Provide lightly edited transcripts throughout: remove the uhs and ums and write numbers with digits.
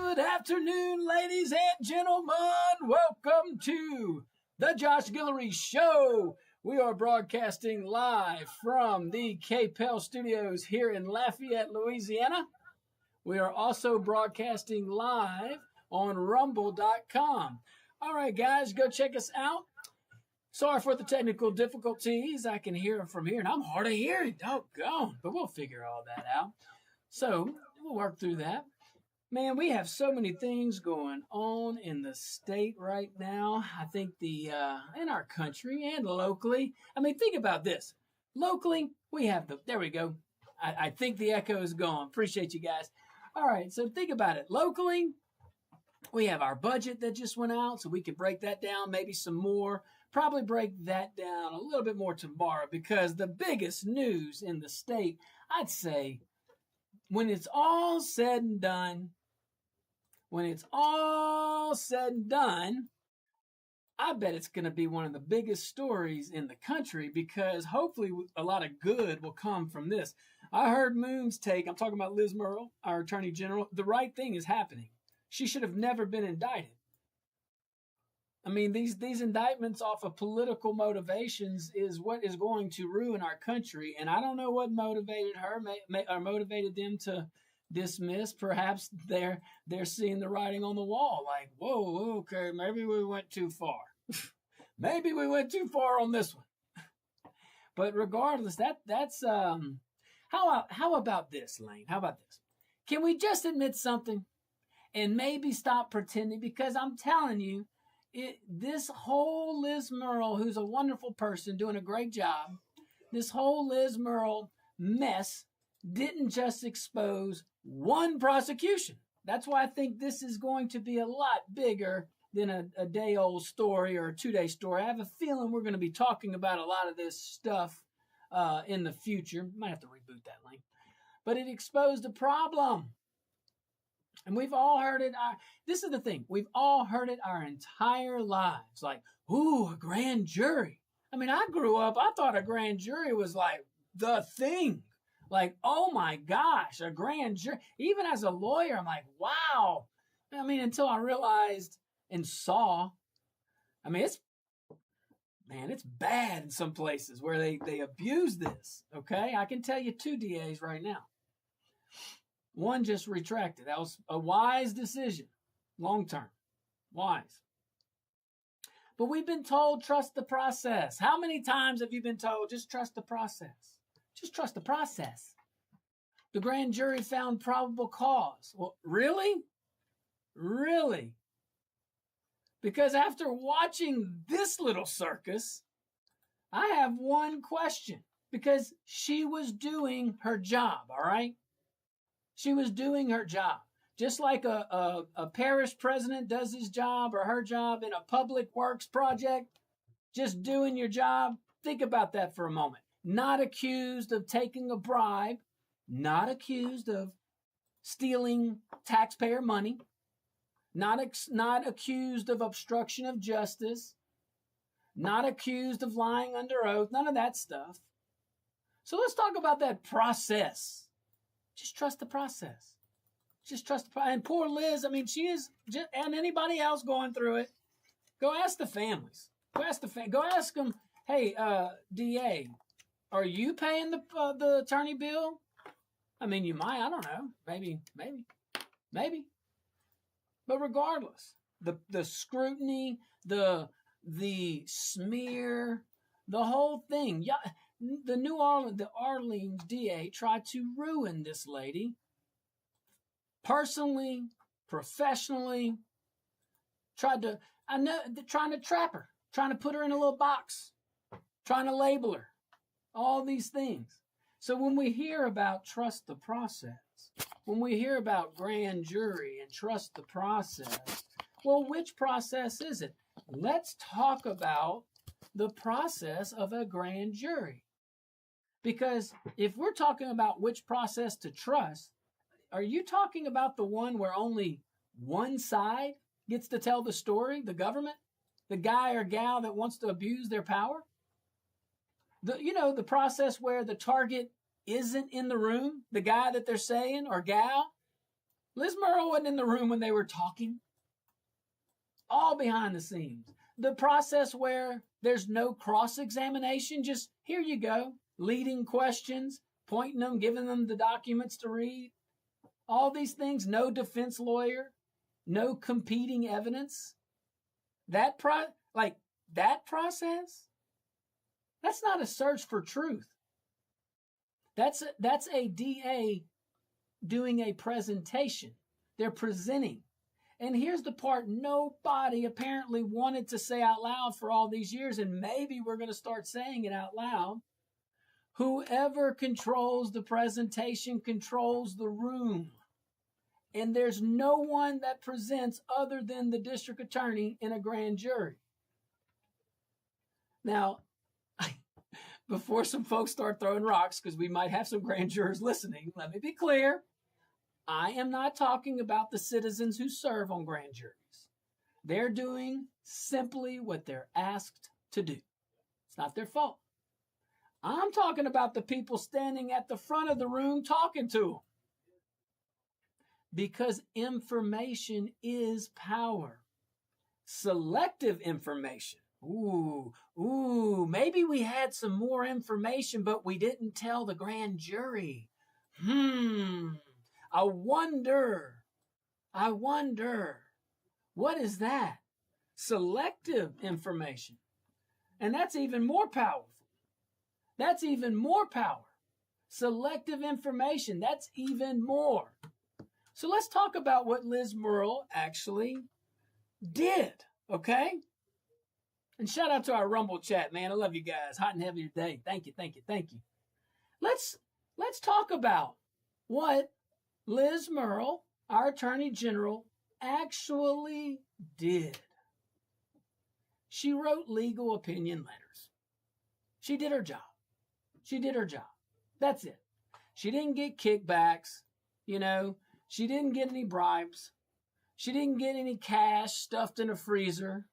Good afternoon, ladies and gentlemen. Welcome to the Josh Guillory Show. We are broadcasting live from the KPEL studios here in Lafayette, Louisiana. We are also broadcasting live on rumble.com. All right, guys, go check us out. Sorry for the technical difficulties. I can hear from here, and I'm hard of hearing. Doggone. But we'll figure all that out. So we'll work through that. Man, we have so many things going on in the state right now. I think in our country and locally. I mean, think about this. Locally, we have there we go. I think the echo is gone. Appreciate you guys. All right, so think about it. Locally, we have our budget that just went out, so we can break that down, maybe some more. Probably break that down a little bit more tomorrow, because the biggest news in the state, I'd say, when it's all said and done, I bet it's going to be one of the biggest stories in the country, because hopefully a lot of good will come from this. I heard Moon's take. I'm talking about Liz Murrill, our Attorney General. The right thing is happening. She should have never been indicted. I mean, these indictments off of political motivations is what is going to ruin our country. And I don't know what motivated her or motivated them to dismiss. Perhaps they're seeing the writing on the wall, like, whoa, okay, maybe we went too far. Maybe we went too far on this one. But regardless, that's how about this, Lane? How about this? Can we just admit something and maybe stop pretending? Because I'm telling you, this whole Liz Murrill, who's a wonderful person, doing a great job, this whole Liz Murrill mess didn't just expose one prosecution. That's why I think this is going to be a lot bigger than a day-old story or a two-day story. I have a feeling we're going to be talking about a lot of this stuff in the future. Might have to reboot that link. But it exposed a problem. And we've all heard it. This is the thing. We've all heard it our entire lives. Like, ooh, a grand jury. I mean, I grew up, I thought a grand jury was like the thing. Like, oh my gosh, a grand jury. Even as a lawyer, I'm like, wow. I mean, until I realized and saw, I mean, it's bad in some places where they abuse this. Okay. I can tell you 2 DAs right now. One just retracted. That was a wise decision, long term, wise. But we've been told, trust the process. How many times have you been told, just trust the process? Just trust the process. The grand jury found probable cause. Well, really? Really? Because after watching this little circus, I have one question. Because she was doing her job, all right? She was doing her job. Just like a parish president does his job or her job in a public works project, just doing your job. Think about that for a moment. Not accused of taking a bribe, not accused of stealing taxpayer money, not accused of obstruction of justice, not accused of lying under oath, none of that stuff. So let's talk about that process. Just trust the process. Just trust the process. And poor Liz, I mean, she is, and anybody else going through it, go ask the families. Go ask them, hey, DA, are you paying the attorney bill? I mean, you might, I don't know. Maybe. But regardless, the scrutiny, the smear, the whole thing. Yeah, the Orleans DA tried to ruin this lady. Personally, professionally, trying to trap her, trying to put her in a little box, trying to label her, all these things. So when we hear about trust the process, when we hear about grand jury and trust the process, well, which process is it? Let's talk about the process of a grand jury. Because if we're talking about which process to trust, are you talking about the one where only one side gets to tell the story, the government, the guy or gal that wants to abuse their power? The process where the target isn't in the room, the guy that they're saying or gal, Liz Murrow wasn't in the room when they were talking. All behind the scenes. The process where there's no cross-examination, just here you go, leading questions, pointing them, giving them the documents to read. All these things, no defense lawyer, no competing evidence. That process, that's not a search for truth. That's a DA doing a presentation. They're presenting. And here's the part nobody apparently wanted to say out loud for all these years, and maybe we're going to start saying it out loud. Whoever controls the presentation controls the room. And there's no one that presents other than the district attorney in a grand jury. Now, before some folks start throwing rocks, because we might have some grand jurors listening, let me be clear. I am not talking about the citizens who serve on grand juries. They're doing simply what they're asked to do. It's not their fault. I'm talking about the people standing at the front of the room talking to them. Because information is power. Selective information. Maybe we had some more information, but we didn't tell the grand jury. I wonder. What is that? Selective information. And that's even more powerful. Selective information, that's even more. So let's talk about what Liz Murrow actually did, okay? And shout out to our Rumble chat, man. I love you guys. Hot and heavy today. Thank you. Let's talk about what Liz Murrow, our Attorney General, actually did. She wrote legal opinion letters. She did her job. That's it. She didn't get kickbacks, She didn't get any bribes. She didn't get any cash stuffed in a freezer.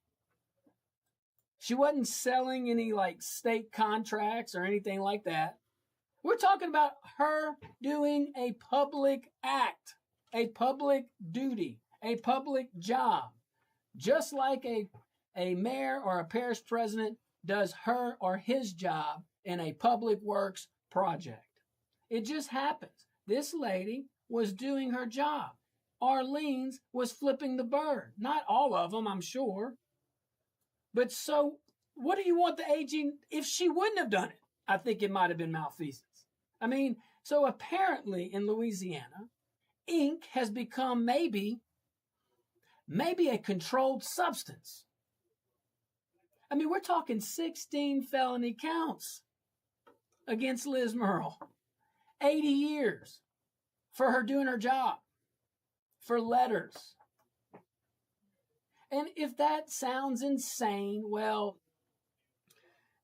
She wasn't selling any state contracts or anything like that. We're talking about her doing a public act, a public duty, a public job, just like a mayor or a parish president does her or his job in a public works project. It just happens. This lady was doing her job. Arlene's was flipping the bird. Not all of them, I'm sure. But so, what do you want the AG, if she wouldn't have done it? I think it might have been malfeasance. So apparently in Louisiana, ink has become maybe a controlled substance. We're talking 16 felony counts against Liz Murrow. 80 years for her doing her job, for letters. And if that sounds insane, well,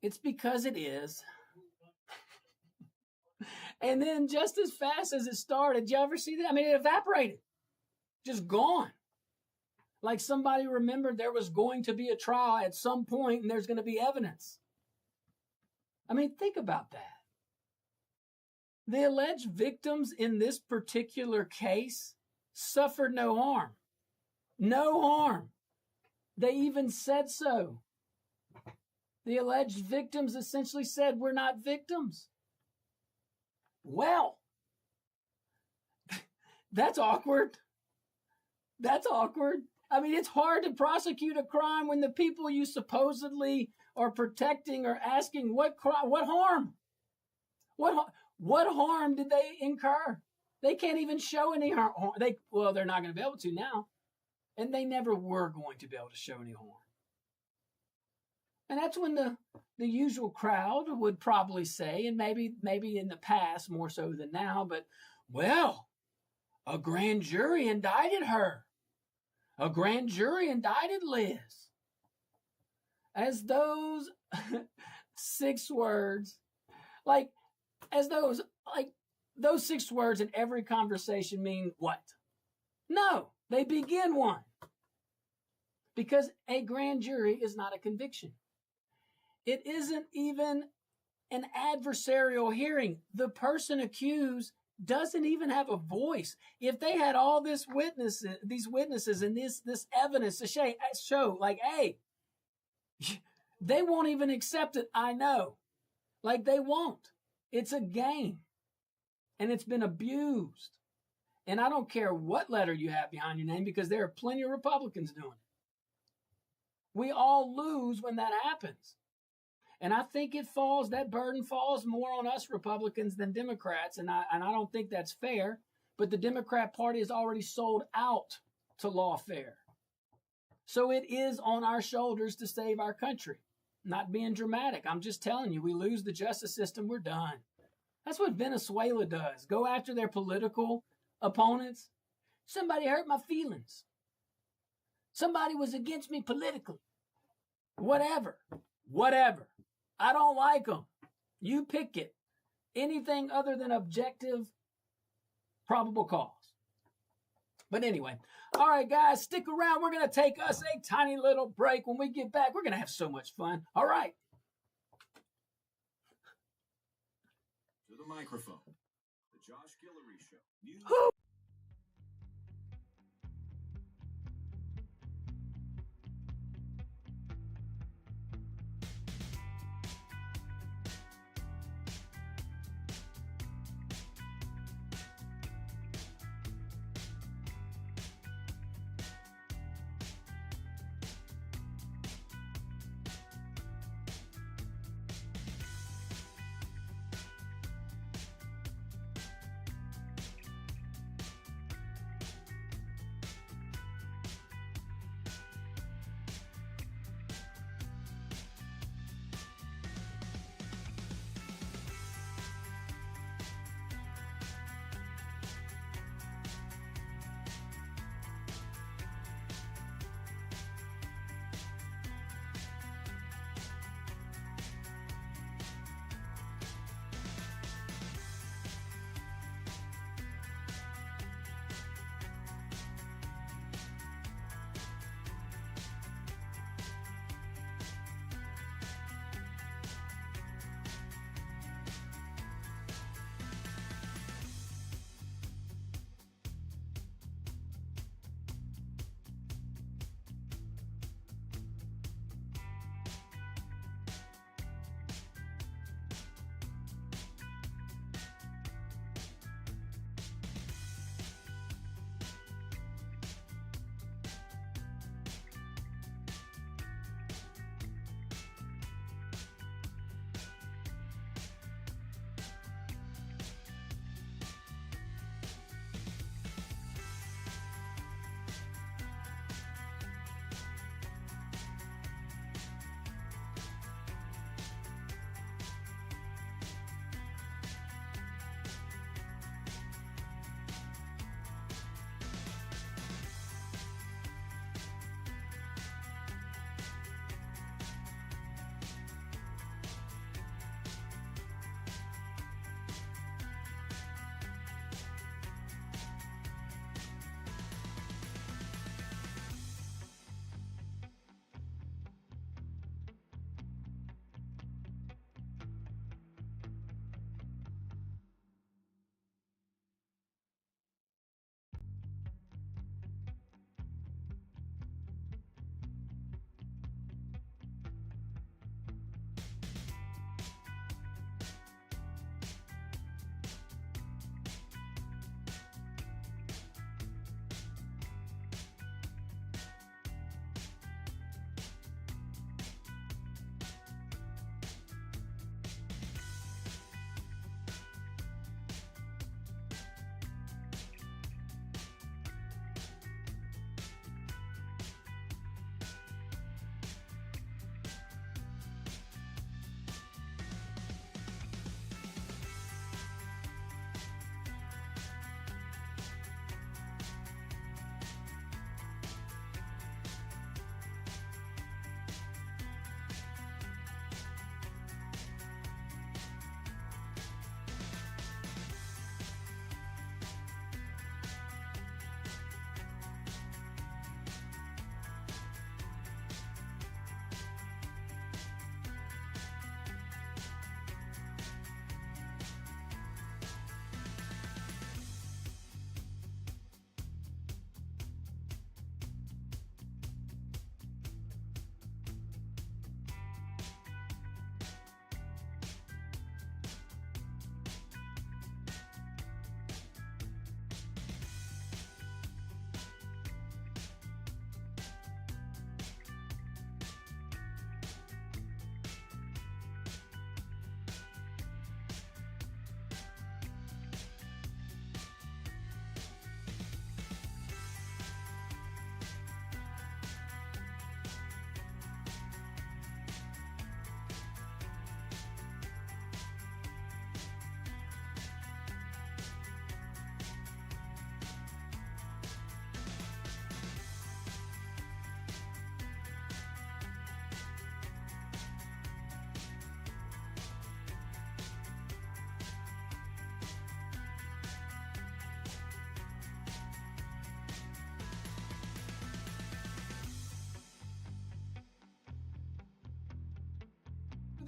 it's because it is. And then just as fast as it started, did you ever see that? It evaporated. Just gone. Like somebody remembered there was going to be a trial at some point and there's going to be evidence. Think about that. The alleged victims in this particular case suffered no harm. No harm. They even said so. The alleged victims essentially said, we're not victims. Well, that's awkward. It's hard to prosecute a crime when the people you supposedly are protecting are asking, what harm? What harm did they incur? They can't even show any harm. They're not going to be able to now. And they never were going to be able to show any harm. And that's when the usual crowd would probably say, and maybe in the past more so than now, but, well, a grand jury indicted her. A grand jury indicted Liz. As those 6 words, those 6 words in every conversation mean what? No, they begin one. Because a grand jury is not a conviction. It isn't even an adversarial hearing. The person accused doesn't even have a voice. If they had all these witnesses and this evidence to show like, hey, they won't even accept it. I know. Like they won't. It's a game. And it's been abused. And I don't care what letter you have behind your name because there are plenty of Republicans doing it. We all lose when that happens. And I think that burden falls more on us Republicans than Democrats. And I don't think that's fair. But the Democrat Party is already sold out to lawfare. So it is on our shoulders to save our country. Not being dramatic. I'm just telling you, we lose the justice system, we're done. That's what Venezuela does. Go after their political opponents. Somebody hurt my feelings. Somebody was against me politically. Whatever. I don't like them. You pick it. Anything other than objective, probable cause. But anyway, all right, guys, stick around. We're going to take us a tiny little break. When we get back, we're going to have so much fun. All right. To the microphone, the Josh Guillory Show.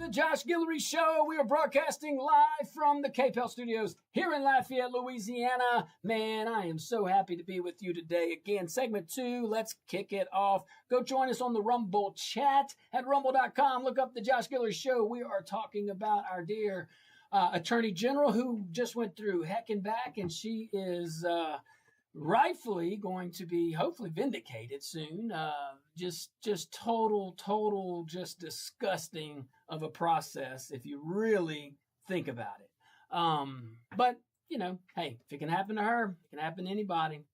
the Josh Guillory Show. We are broadcasting live from the KPEL studios here in Lafayette, Louisiana. Man, I am so happy to be with you today. Again, segment 2, let's kick it off. Go join us on the Rumble chat at rumble.com. Look up the Josh Guillory Show. We are talking about our dear Attorney General who just went through heck and back, and she is rightfully going to be hopefully vindicated soon. Just total, just disgusting of a process if you really think about it. But, you know, hey, if it can happen to her, it can happen to anybody.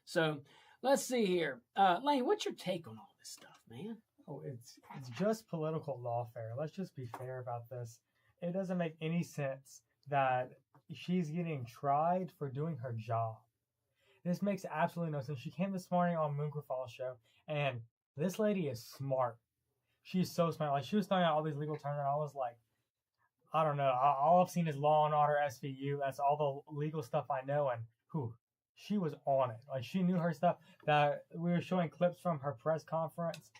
So let's see here. Lane, what's your take on all this stuff, man? Oh, it's just political lawfare. Let's just be fair about this. It doesn't make any sense that she's getting tried for doing her job. This makes absolutely no sense. She came this morning on Moon Fall's show, and this lady is smart. She's so smart. Like, she was throwing out all these legal terms, and I was like, I don't know. All I've seen is Law and Order SVU. That's all the legal stuff I know, and she was on it. Like, she knew her stuff. That we were showing clips from her press conference.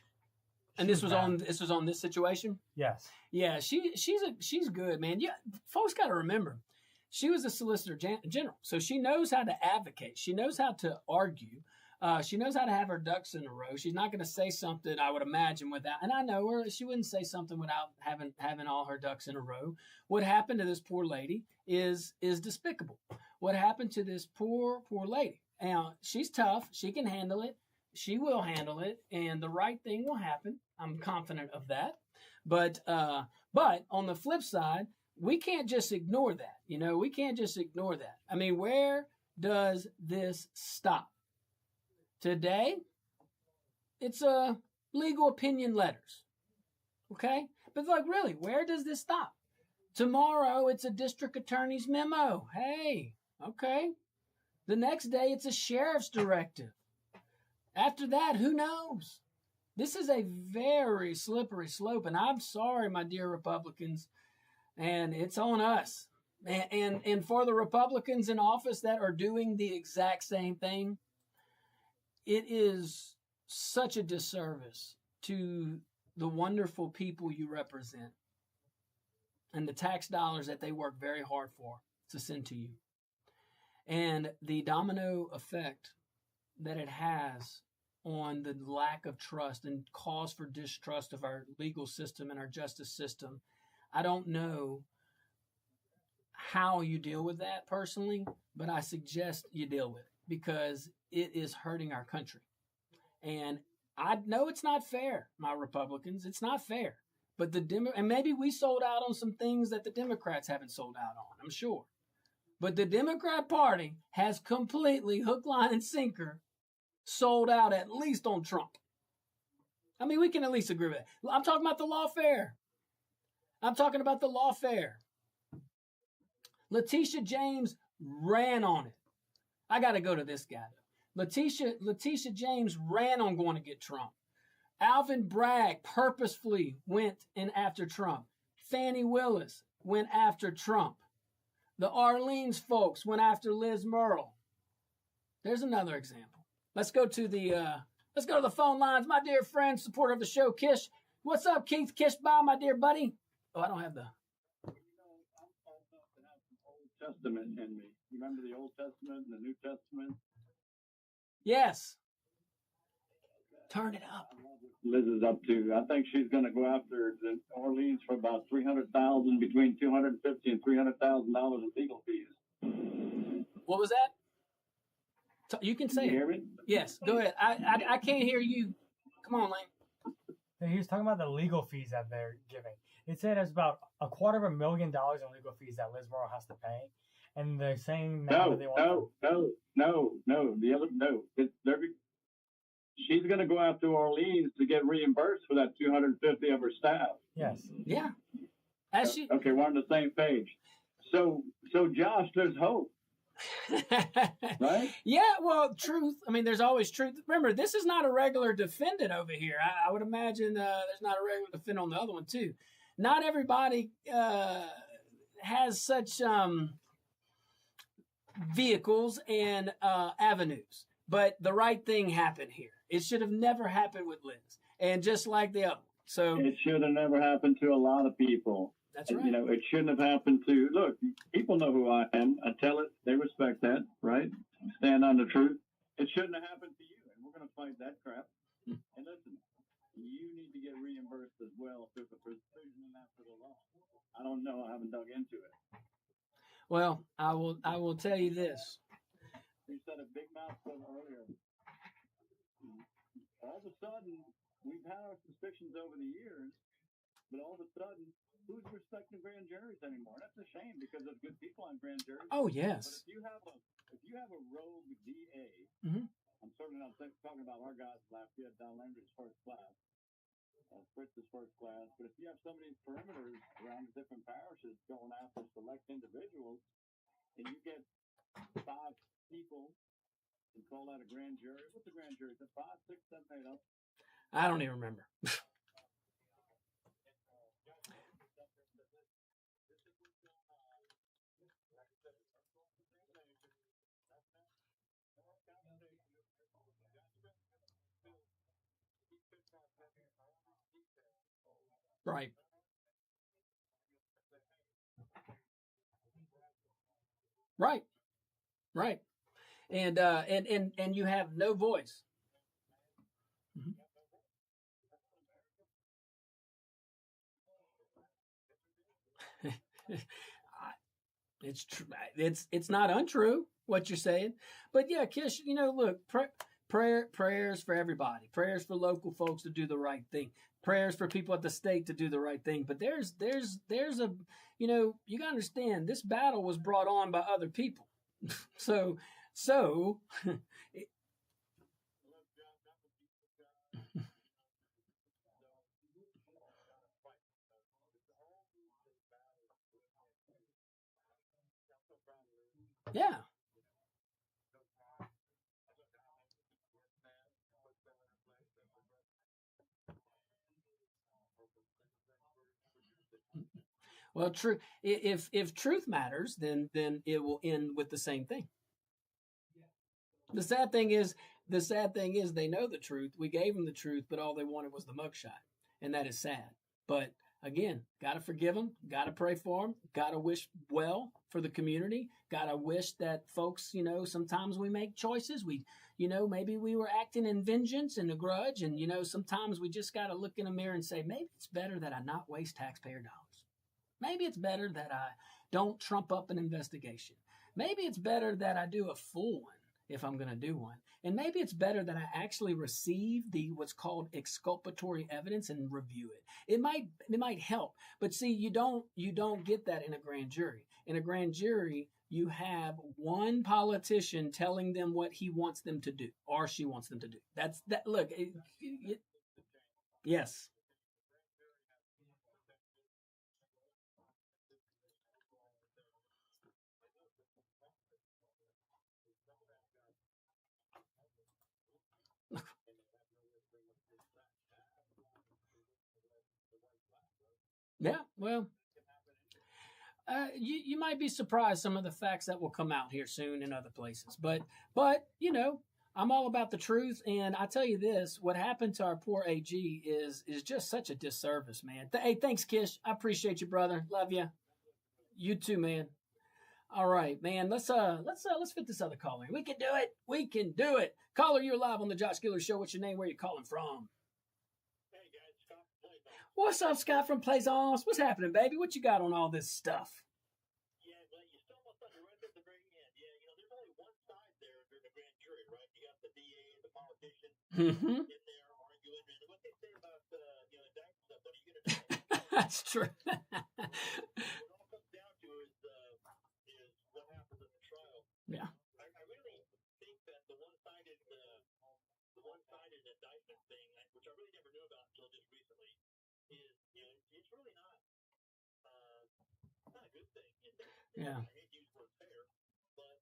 And this was on this situation? Yes. Yeah, she's good, man. Yeah, folks got to remember, she was a solicitor general, so she knows how to advocate. She knows how to argue. She knows how to have her ducks in a row. She's not going to say something, I would imagine, without, and I know her, she wouldn't say something without having all her ducks in a row. What happened to this poor lady is despicable. What happened to this poor lady? Now, she's tough. She can handle it. She will handle it, and the right thing will happen. I'm confident of that. But on the flip side, we can't just ignore that. You know, we can't just ignore that. I mean, where does this stop? Today, it's legal opinion letters. Okay? But like, really, where does this stop? Tomorrow, it's a district attorney's memo. Hey, okay. The next day, it's a sheriff's directive. After that, who knows? This is a very slippery slope, and I'm sorry, my dear Republicans, and it's on us. And for the Republicans in office that are doing the exact same thing, it is such a disservice to the wonderful people you represent and the tax dollars that they work very hard for to send to you. And the domino effect that it has on the lack of trust and cause for distrust of our legal system and our justice system. I don't know how you deal with that personally, but I suggest you deal with it because it is hurting our country. And I know it's not fair, my Republicans. It's not fair. But and maybe we sold out on some things that the Democrats haven't sold out on, I'm sure. But the Democrat Party has completely hook, line, and sinker sold out at least on Trump. I mean, we can at least agree with that. I'm talking about the lawfare. I'm talking about the lawfare. Letitia James ran on it. I got to go to this guy. Letitia James ran on going to get Trump. Alvin Bragg purposefully went in after Trump. Fannie Willis went after Trump. The Orleans folks went after Liz Murrill. There's another example. Let's go to the phone lines. My dear friend, supporter of the show, Kish. What's up, Keith Kishbaugh, my dear buddy? Oh, I don't have the. I'm old enough to have some Old Testament in me. You remember the Old Testament and the New Testament? Yes. Turn it up. Liz is up to. I think she's going to go after the Orleans for about $300,000, between $250,000 and $300,000 in legal fees. What was that? You can say Can you it. hear me? Yes, go ahead. I can't hear you. Come on, Lane. He was talking about the legal fees that they're giving. It said it's about $250,000 in legal fees that Liz Murrill has to pay, and they're saying now that they want She's going to go out to Orleans to get reimbursed for that $250,000 of her staff. Yes. Yeah. Okay, we're on the same page. So Josh, there's hope. Right? Yeah, well, truth. I mean, there's always truth. Remember, this is not a regular defendant over here. I would imagine there's not a regular defendant on the other one, too. Not everybody has such vehicles and avenues. But the right thing happened here. It should have never happened with Liz. And just like the other one. So it should have never happened to a lot of people. That's right. It shouldn't have happened to. Look, people know who I am. I tell it. They respect that, right? Stand on the truth. It shouldn't have happened to you, and we're going to fight that crap. And listen, you need to get reimbursed as well if there's a precision in that for the law. I don't know. I haven't dug into it. Well, I will tell you this. You said a big mouth earlier. All of a sudden, we've had our suspicions over the years, but all of a sudden, who's respecting grand juries anymore? That's a shame because there's good people on grand juries. Oh yes. But if you have a rogue DA, I'm certainly not talking about our guys last year. Don Landry's first class, Fritz's first class. But if you have some of these perimeters around the different parishes going after select individuals, and you get 5 people and call that a grand jury, what's a grand jury? Is it 5, 6, 7, 8 up? I don't even remember. Right. Right. Right. And you have no voice. It's true. It's not untrue what you're saying, but yeah, Kish. Look, prayers for everybody. Prayers for local folks to do the right thing. Prayers for people at the state to do the right thing. But there's a, you got to understand this battle was brought on by other people. so. Yeah. Well, true. If truth matters, then it will end with the same thing. The sad thing is they know the truth. We gave them the truth, but all they wanted was the mugshot, and that is sad. But again, got to forgive them, got to pray for them, got to wish well for the community, got to wish that folks, sometimes we make choices. Maybe we were acting in vengeance and a grudge, and sometimes we just got to look in a mirror and say, maybe it's better that I not waste taxpayer dollars. Maybe it's better that I don't trump up an investigation. Maybe it's better that I do a full one if I'm going to do one. And maybe it's better that I actually receive what's called exculpatory evidence and review it. It might help. But see, you don't get that in a grand jury. In a grand jury, you have one politician telling them what he wants them to do or she wants them to do. That's that. Look, yes. Yeah, well, you might be surprised some of the facts that will come out here soon in other places. But I'm all about the truth, and I tell you this: what happened to our poor AG is just such a disservice, man. Hey, thanks, Kish. I appreciate you, brother. Love you. You too, man. All right, man. Let's fit this other caller. We can do it. We can do it. Caller, you're live on the Josh Guillory Show. What's your name? Where you calling from? What's up, Scott from Plaisance? What's happening, baby? What you got on all this stuff? Yeah, well, you stumbled on right at the very end. Yeah, there's only one side there during the grand jury, right? You got the DA, the politician in there arguing, and what they say about indictment stuff. What are you going to do? That's true. What it all comes down to is what happens in the trial. Yeah. I really think that the one-sided indictment thing, which I really never knew about until just recently, is it's really not a good thing. Yeah. I hate to use the word fair, but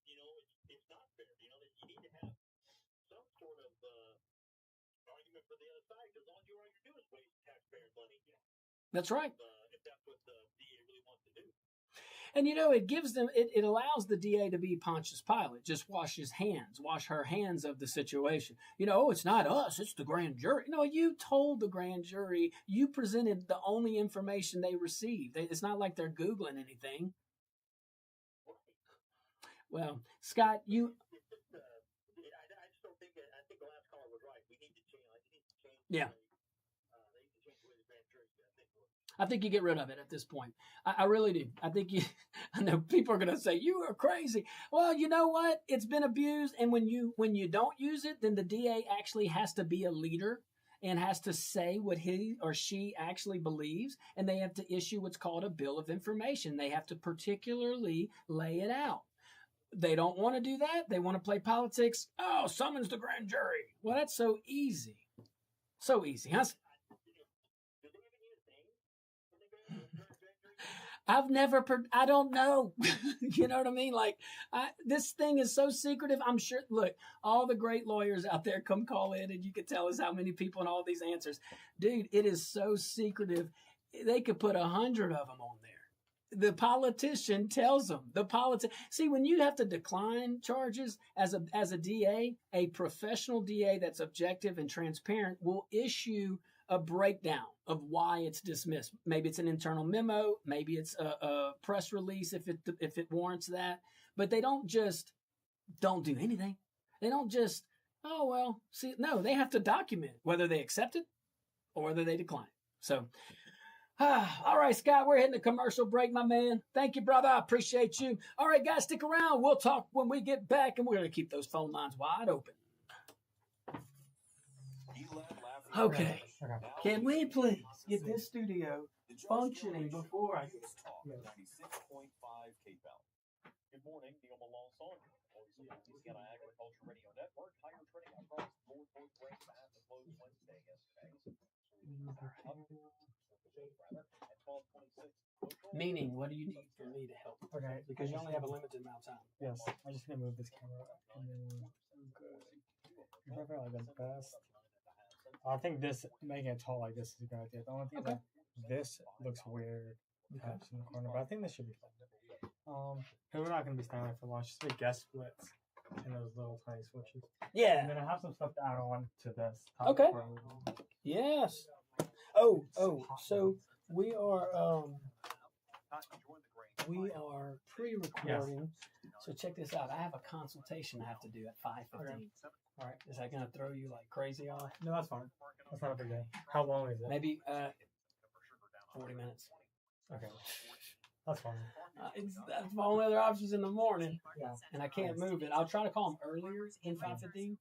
it's not fair. That you need to have some sort of argument for the other side, because all you're doing is waste taxpayer money. That's right. If that's what the DA really wants to do. And it gives them, it allows the DA to be Pontius Pilate, just wash her hands of the situation. It's not us, it's the grand jury. No, you told the grand jury, you presented the only information they received. It's not like they're Googling anything. Well, Scott, you. I just don't think. I think the last caller was right. We need to change. Yeah. They need to change the way the grand jury. I think you get rid of it at this point. I really do. I think you. I know people are going to say you are crazy. Well, you know what? It's been abused, and when you don't use it, then the DA actually has to be a leader and has to say what he or she actually believes, and they have to issue what's called a bill of information. They have to particularly lay it out. They don't want to do that. They want to play politics. Oh, summons the grand jury. Well, that's so easy. So easy, huh? I don't know. You know what I mean? Like, this thing is so secretive. I'm sure, look, all the great lawyers out there come call in and you can tell us how many people and all these answers. Dude, it is so secretive. They could put 100 of them on there. The politician tells them. See, when you have to decline charges as a DA, a professional DA that's objective and transparent will issue a breakdown of why it's dismissed. Maybe it's an internal memo. Maybe it's a press release if it warrants that. But they don't just don't do anything. They don't just, oh, well, see, no, they have to document whether they accept it or whether they decline. So, all right, Scott, we're hitting a commercial break, my man. Thank you, brother. I appreciate you. All right, guys, stick around. We'll talk when we get back, and we're going to keep those phone lines wide open. Okay. Can we please get this studio functioning before I get started? 96.5 KPEL. Good morning, Neil Malone on Louisiana Agriculture Radio Network. Higher trading across the board, both rates at the close Wednesday yesterday. Meaning, what do you need for me to help? Okay. Because you only have a limited amount of time. Yes. I'm just gonna move this camera and then good. If I feel like that's best. I think this making it tall like this is a good idea. The only thing is that this looks weird perhaps in the corner, but I think this should be fine. Because we're not gonna be standing for lunch. Just guest splits and those little tiny switches. Yeah. And then I have some stuff to add on to this. Okay. Yes. Oh, so we are pre-recording. So check this out. I have a consultation I have to do at 5:15. Okay. All right. Is that going to throw you like crazy off? No, that's fine. That's not a big deal. How long is it? Maybe 40 minutes. Okay. That's fine. That's my only other options in the morning. Yeah. And I can't move it. I'll try to call them earlier than 5:15.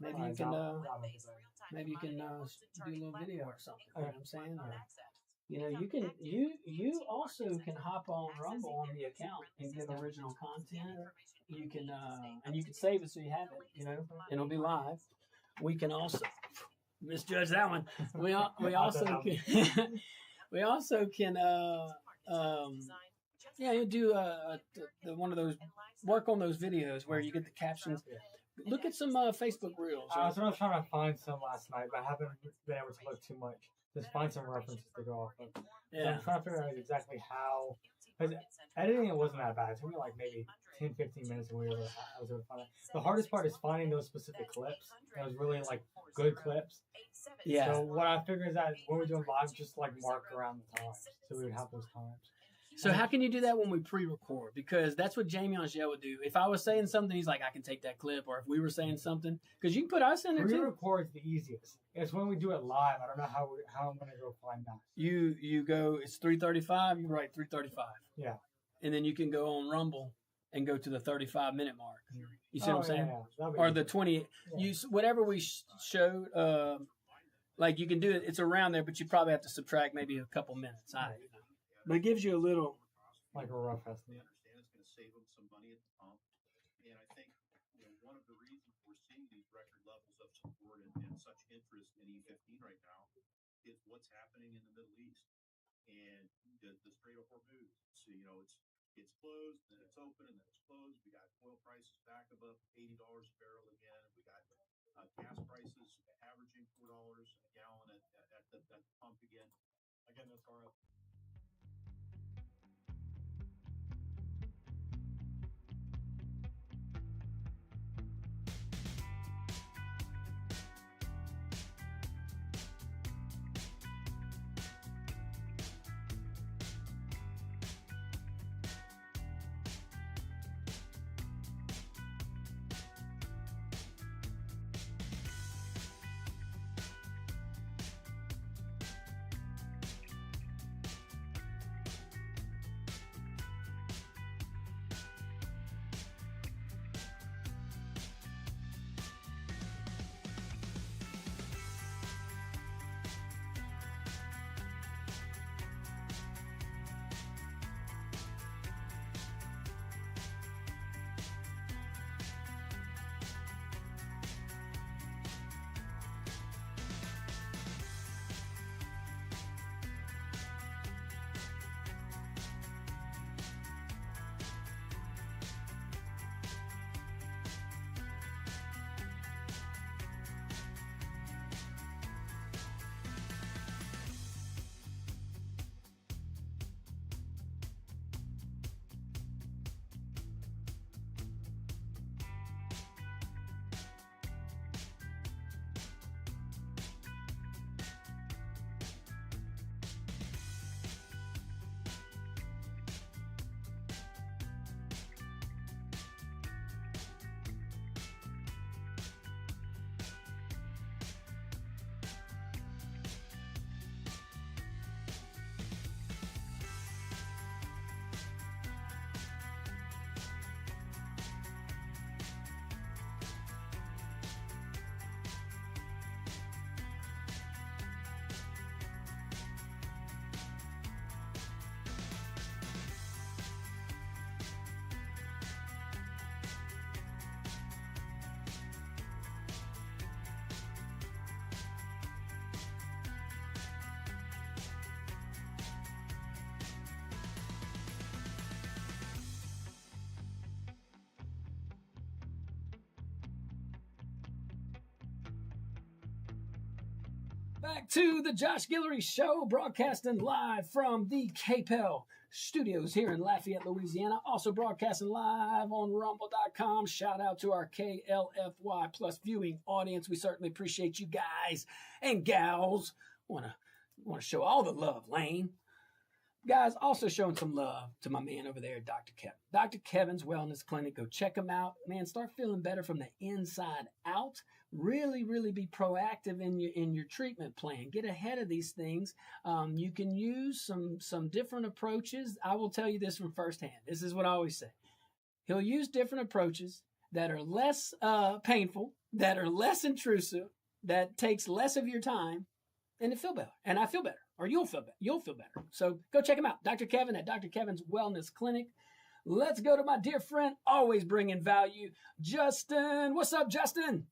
Maybe you can do a little video or something. You know what I'm saying? Or, you also can hop on Rumble on the account and give original content. You can and you can save it so you have it, and it'll be live. We can also misjudge that one. We also can we also can do one of those, work on those videos where you get the captions. Look at some Facebook reels. I was trying to find some last night, but I haven't been able to look too much. Just find some references to go off of. So I'm trying to figure out exactly how. Because editing it wasn't that bad. It took me like maybe 10, 15 minutes and I was able to find it. The hardest part is finding those specific clips. Those really like good clips. Yeah. So what I figured is that when we're doing live, just like mark around the times. So we would have those times. So how can you do that when we pre-record? Because that's what Jamie Angel would do. If I was saying something, he's like, I can take that clip. Or if we were saying something, because you can put us in there too. Pre-record is the easiest. It's when we do it live. I don't know how I'm going to go find that. You go, it's 3:35. You write 3:35. Yeah. And then you can go on Rumble and go to the 35-minute mark. You see what I'm saying? Yeah. Or the 20. Yeah. Whatever we showed. Like you can do it. It's around there, but you probably have to subtract maybe a couple minutes. But it gives you a little, like a rough estimate. Understand it's going to save them some money at the pump, and I think one of the reasons we're seeing these record levels of support and such interest in E15 right now is what's happening in the Middle East and the Strait of Hormuz. So it's closed, then it's open, and then it's closed. We got oil prices back above $80 a barrel again. We got gas prices averaging $4 a gallon at the pump again. Again, that's our. Back to the Josh Guillory Show, broadcasting live from the KPEL studios here in Lafayette, Louisiana. Also broadcasting live on rumble.com. Shout out to our KLFY Plus viewing audience. We certainly appreciate you guys and gals. Want to show all the love, Lane. Guys, also showing some love to my man over there, Dr. Kevin. Dr. Kevin's Wellness Clinic. Go check him out. Man, start feeling better from the inside out. Really, really be proactive in your treatment plan. Get ahead of these things. You can use some different approaches. I will tell you this from firsthand. This is what I always say. He'll use different approaches that are less painful, that are less intrusive, that takes less of your time, and it feel better. And I feel better. Or you'll feel better. You'll feel better. So go check him out. Dr. Kevin at Dr. Kevin's Wellness Clinic. Let's go to my dear friend, always bringing value, Justin. What's up, Justin?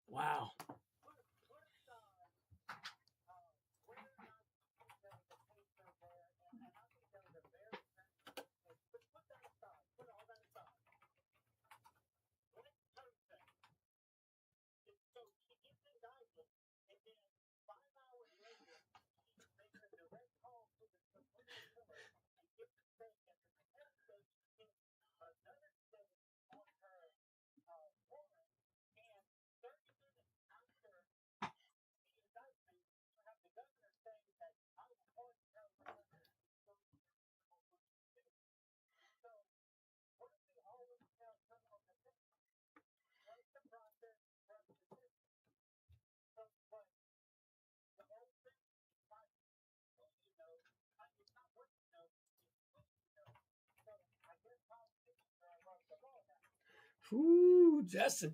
Wow. Ooh, Justin.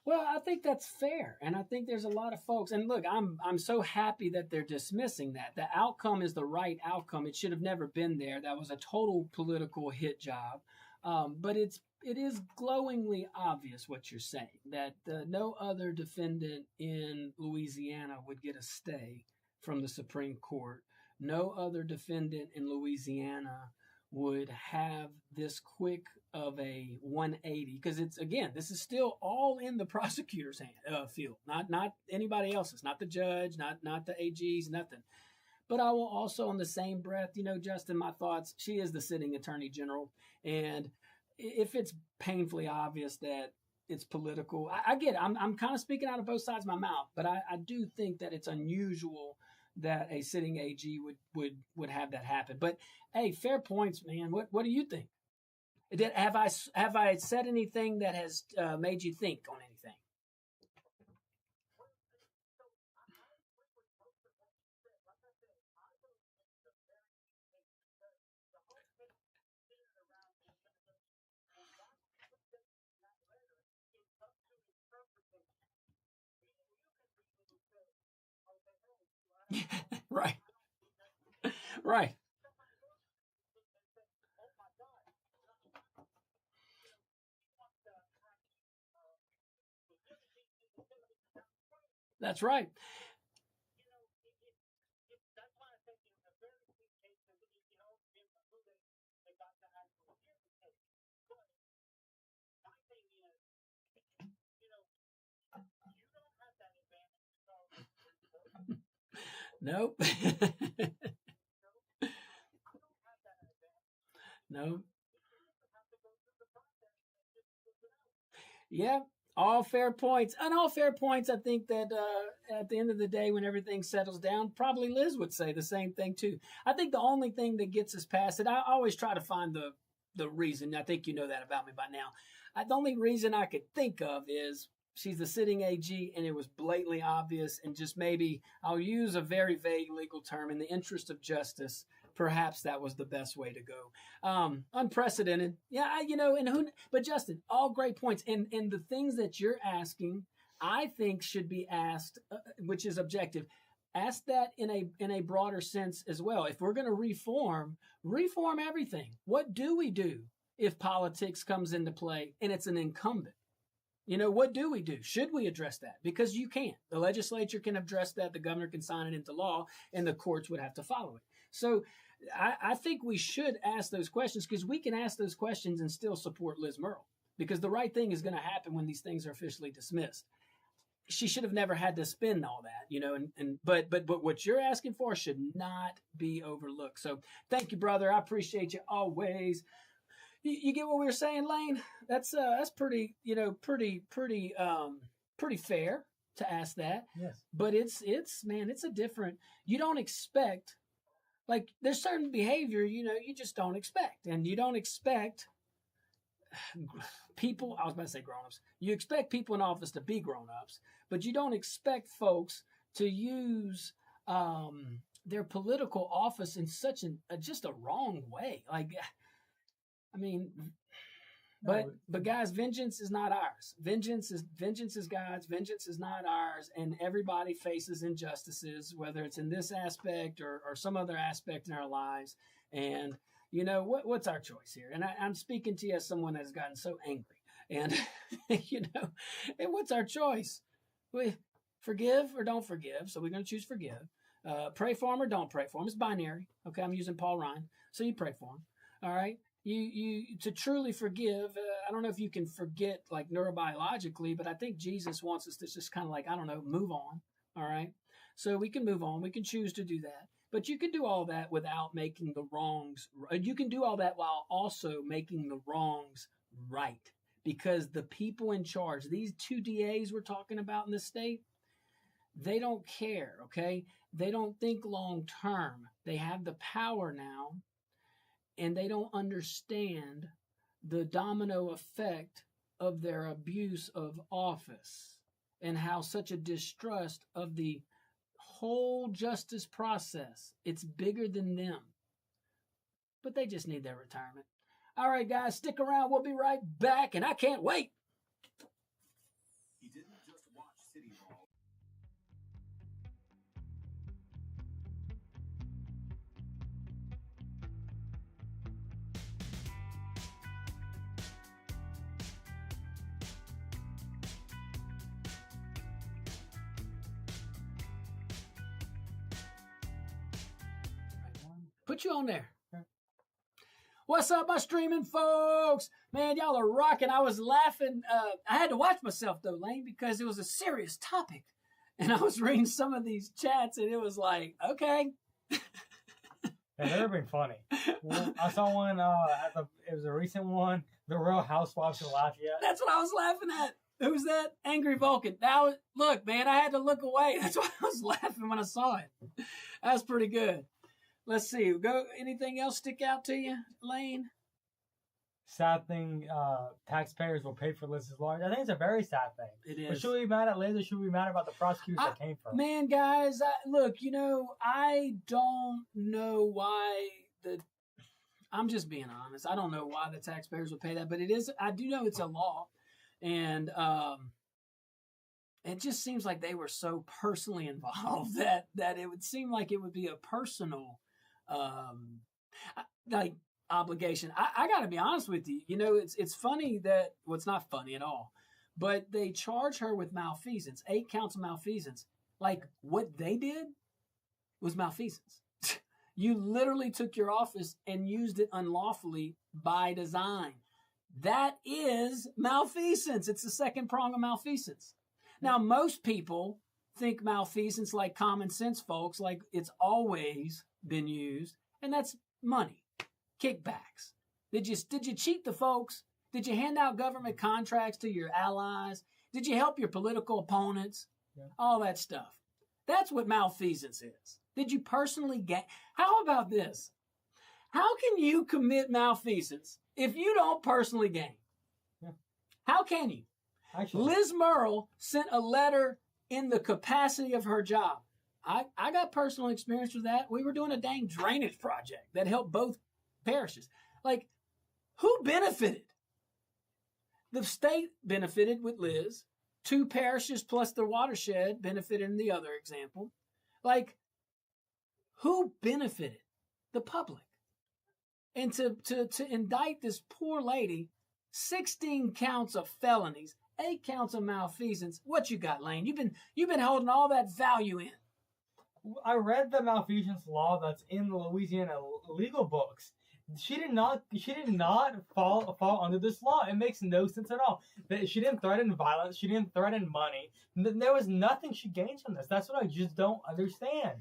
Well, I think that's fair, and I think there's a lot of folks. And look, I'm so happy that they're dismissing that. The outcome is the right outcome. It should have never been there. That was a total political hit job. But it is glowingly obvious what you're saying, that no other defendant in Louisiana would get a stay from the Supreme Court. No other defendant in Louisiana would have this quick of a 180, because this is still all in the prosecutor's field, not anybody else's, not the judge, not the AGs, nothing. But I will also, in the same breath, Justin, my thoughts, she is the sitting attorney general, and if it's painfully obvious that it's political, I get it. I'm kind of speaking out of both sides of my mouth, but I do think that it's unusual that a sitting AG would have that happen. But hey, fair points, man. What do you think? Have I said anything that has made you think on anything? Right. Right. That's right. Nope. No. Yeah, all fair points. And all fair points, I think that at the end of the day, when everything settles down, probably Liz would say the same thing too. I think the only thing that gets us past it, I always try to find the reason. I think you know that about me by now. The only reason I could think of is she's the sitting AG and it was blatantly obvious, and just maybe I'll use a very vague legal term, in the interest of justice, perhaps that was the best way to go. Unprecedented. Yeah, but Justin, all great points. And the things that you're asking, I think should be asked, which is objective. Ask that in a broader sense as well. If we're going to reform everything. What do we do if politics comes into play and it's an incumbent? What do we do? Should we address that? Because you can't. The legislature can address that. The governor can sign it into law, and the courts would have to follow it. So I think we should ask those questions because we can ask those questions and still support Liz Murrill because the right thing is going to happen when these things are officially dismissed. She should have never had to spend all that, but what you're asking for should not be overlooked. So thank you, brother. I appreciate you always. You get what we were saying, Lane? That's pretty, pretty fair to ask that. Yes. But it's a different. You don't expect, like, there's certain behavior, you just don't expect, and you don't expect people. I was about to say grown-ups. You expect people in office to be grown-ups, but you don't expect folks to use their political office in such just a wrong way. Like, I mean, but guys, vengeance is not ours. Vengeance is God's. Vengeance is not ours. And everybody faces injustices, whether it's in this aspect or some other aspect in our lives. And what's our choice here? And I'm speaking to you as someone that has gotten so angry. And and what's our choice? We forgive or don't forgive. So we're going to choose forgive. Pray for him or don't pray for him. It's binary. Okay, I'm using Paul Ryan. So you pray for him. All right. You to truly forgive. I don't know if you can forget like neurobiologically, but I think Jesus wants us to just kind of like, I don't know, move on. All right. So we can move on. We can choose to do that. But you can do all that without making the wrongs. You can do all that while also making the wrongs right. Because the people in charge, these two DAs we're talking about in the state, they don't care, okay? They don't think long term. They have the power now, and they don't understand the domino effect of their abuse of office and how such a distrust of the whole justice process. It's bigger than them. But they just need their retirement. All right, guys, stick around. We'll be right back, and I can't wait. He didn't just watch City Hall. Put you on there. What's up, my streaming folks? Man, y'all are rocking. I was laughing. I had to watch myself, though, Lane, because it was a serious topic. And I was reading some of these chats, and it was like, okay. Yeah, they're being funny. Well, I saw one, it was a recent one, The Real Housewives of Lafayette. That's what I was laughing at. Who's that? Angry Vulcan. Look, man, I had to look away. That's why I was laughing when I saw it. That was pretty good. Let's see. Anything else stick out to you, Lane? Sad thing, taxpayers will pay for Liz's lawyers. I think it's a very sad thing. It is. But should we be mad at Liz or should we be mad about the prosecutors that came from? Man, guys, look, I don't know why I'm just being honest. I don't know why the taxpayers would pay that, but it is. I do know it's a law, and it just seems like they were so personally involved that it would seem like it would be a personal like obligation. I got to be honest with you. It's funny that, well, it's not funny at all, but they charge her with malfeasance, 8 counts of malfeasance. Like, what they did was malfeasance. You literally took your office and used it unlawfully by design. That is malfeasance. It's the second prong of malfeasance. Now, most people think malfeasance like common sense folks, like it's always been used, and that's money, kickbacks. Did you cheat the folks? Did you hand out government contracts to your allies? Did you help your political opponents? Yeah. All that stuff. That's what malfeasance is. Did you personally gain? How about this? How can you commit malfeasance if you don't personally gain? Yeah. How can you? Actually, Liz Murrill sent a letter in the capacity of her job. I got personal experience with that. We were doing a dang drainage project that helped both parishes. Like, who benefited? The state benefited with Liz. 2 parishes plus the watershed benefited in the other example. Like, who benefited? The public. And to indict this poor lady, 16 counts of felonies, 8 counts of malfeasance. What you got, Lane? You've been holding all that value in. I read the malfeasance law that's in the Louisiana legal books. She did not fall under this law. It makes no sense at all. She didn't threaten violence. She didn't threaten money. There was nothing she gains from this. That's what I just don't understand.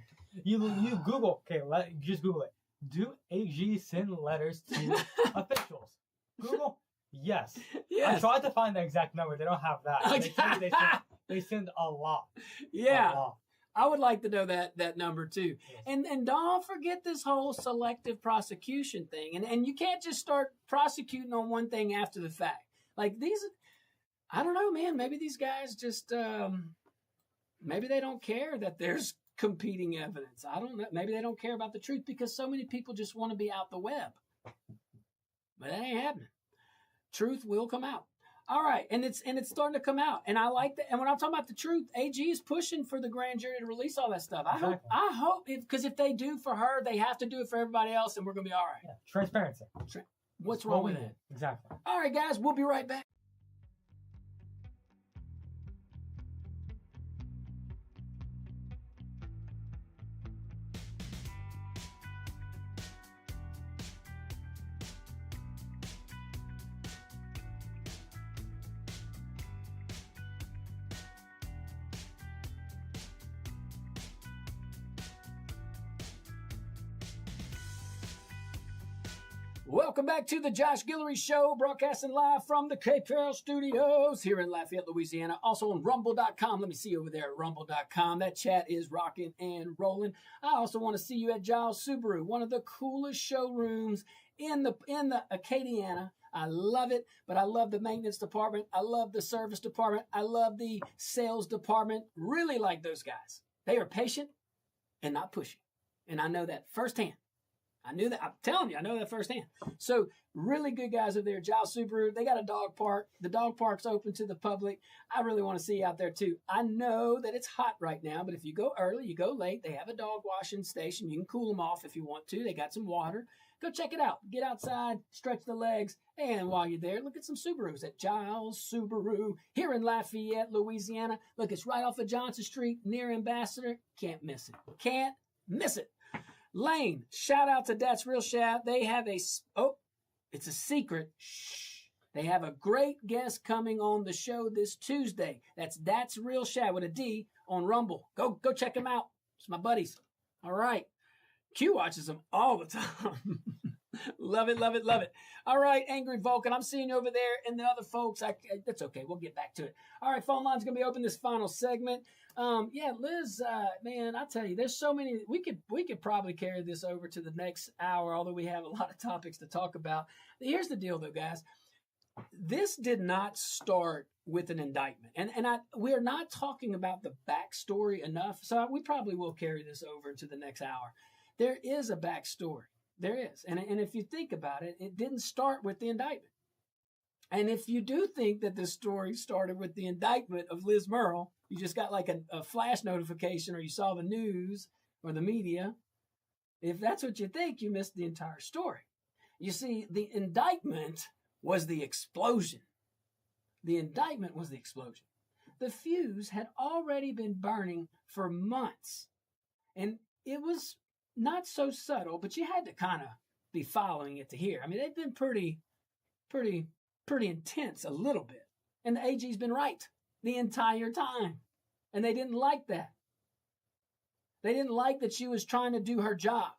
You Google, okay, just Google it. Do AGs send letters to officials? Google, yes. Yes. I tried to find the exact number. They don't have that. They send a lot. Yeah. A lot. I would like to know that number too. Yes. And don't forget this whole selective prosecution thing. And you can't just start prosecuting on one thing after the fact. Like these, I don't know, man. Maybe these guys just, maybe they don't care that there's competing evidence. I don't know. Maybe they don't care about the truth because so many people just want to be out the web. But that ain't happening. Truth will come out. All right, and it's starting to come out, and I like that. And when I'm talking about the truth, AG is pushing for the grand jury to release all that stuff. I hope, because if they do for her, they have to do it for everybody else, and we're gonna be all right. Yeah. Transparency. What's wrong with that? Exactly. All right, guys, we'll be right back. Welcome back to the Josh Guillory Show, broadcasting live from the KPL studios here in Lafayette, Louisiana. Also on rumble.com. Let me see you over there at rumble.com. That chat is rocking and rolling. I also want to see you at Giles Subaru, one of the coolest showrooms in the Acadiana. I love it, but I love the maintenance department. I love the service department. I love the sales department. Really like those guys. They are patient and not pushy. And I know that firsthand. I knew that. I'm telling you, I know that firsthand. So really good guys over there. Giles Subaru, they got a dog park. The dog park's open to the public. I really want to see you out there too. I know that it's hot right now, but if you go early, you go late, they have a dog washing station. You can cool them off if you want to. They got some water. Go check it out. Get outside, stretch the legs, and while you're there, look at some Subarus at Giles Subaru here in Lafayette, Louisiana. Look, it's right off of Johnson Street near Ambassador. Can't miss it. Can't miss it. Lane, shout out to That's Real Chat. They have it's a secret. Shh. They have a great guest coming on the show this Tuesday. That's Real Chat with a D on Rumble. Go check them out. It's my buddies. All right. Q watches them all the time. Love it, love it, love it. All right, Angry Vulcan, I'm seeing you over there, and the other folks, that's okay. We'll get back to it. All right, phone line's going to be open this final segment. Yeah, Liz, man, I tell you, there's so many. We could probably carry this over to the next hour, although we have a lot of topics to talk about. Here's the deal, though, guys. This did not start with an indictment, and we're not talking about the backstory enough, so we probably will carry this over to the next hour. There is a backstory. There is. And if you think about it, it didn't start with the indictment. And if you do think that this story started with the indictment of Liz Murrill, you just got like a flash notification or you saw the news or the media. If that's what you think, you missed the entire story. You see, the indictment was the explosion. The indictment was the explosion. The fuse had already been burning for months. And it was not so subtle, but you had to kind of be following it to hear. I mean, they've been pretty intense a little bit. And the AG's been right the entire time. And they didn't like that. They didn't like that she was trying to do her job.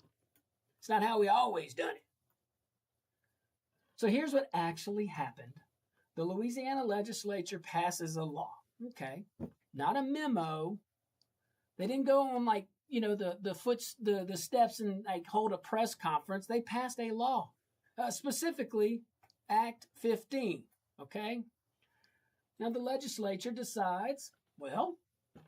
It's not how we always done it. So here's what actually happened. The Louisiana legislature passes a law. Okay. Not a memo. They didn't go on like, the steps and like hold a press conference. They passed a law, specifically Act 15. Okay. Now the legislature decides, well,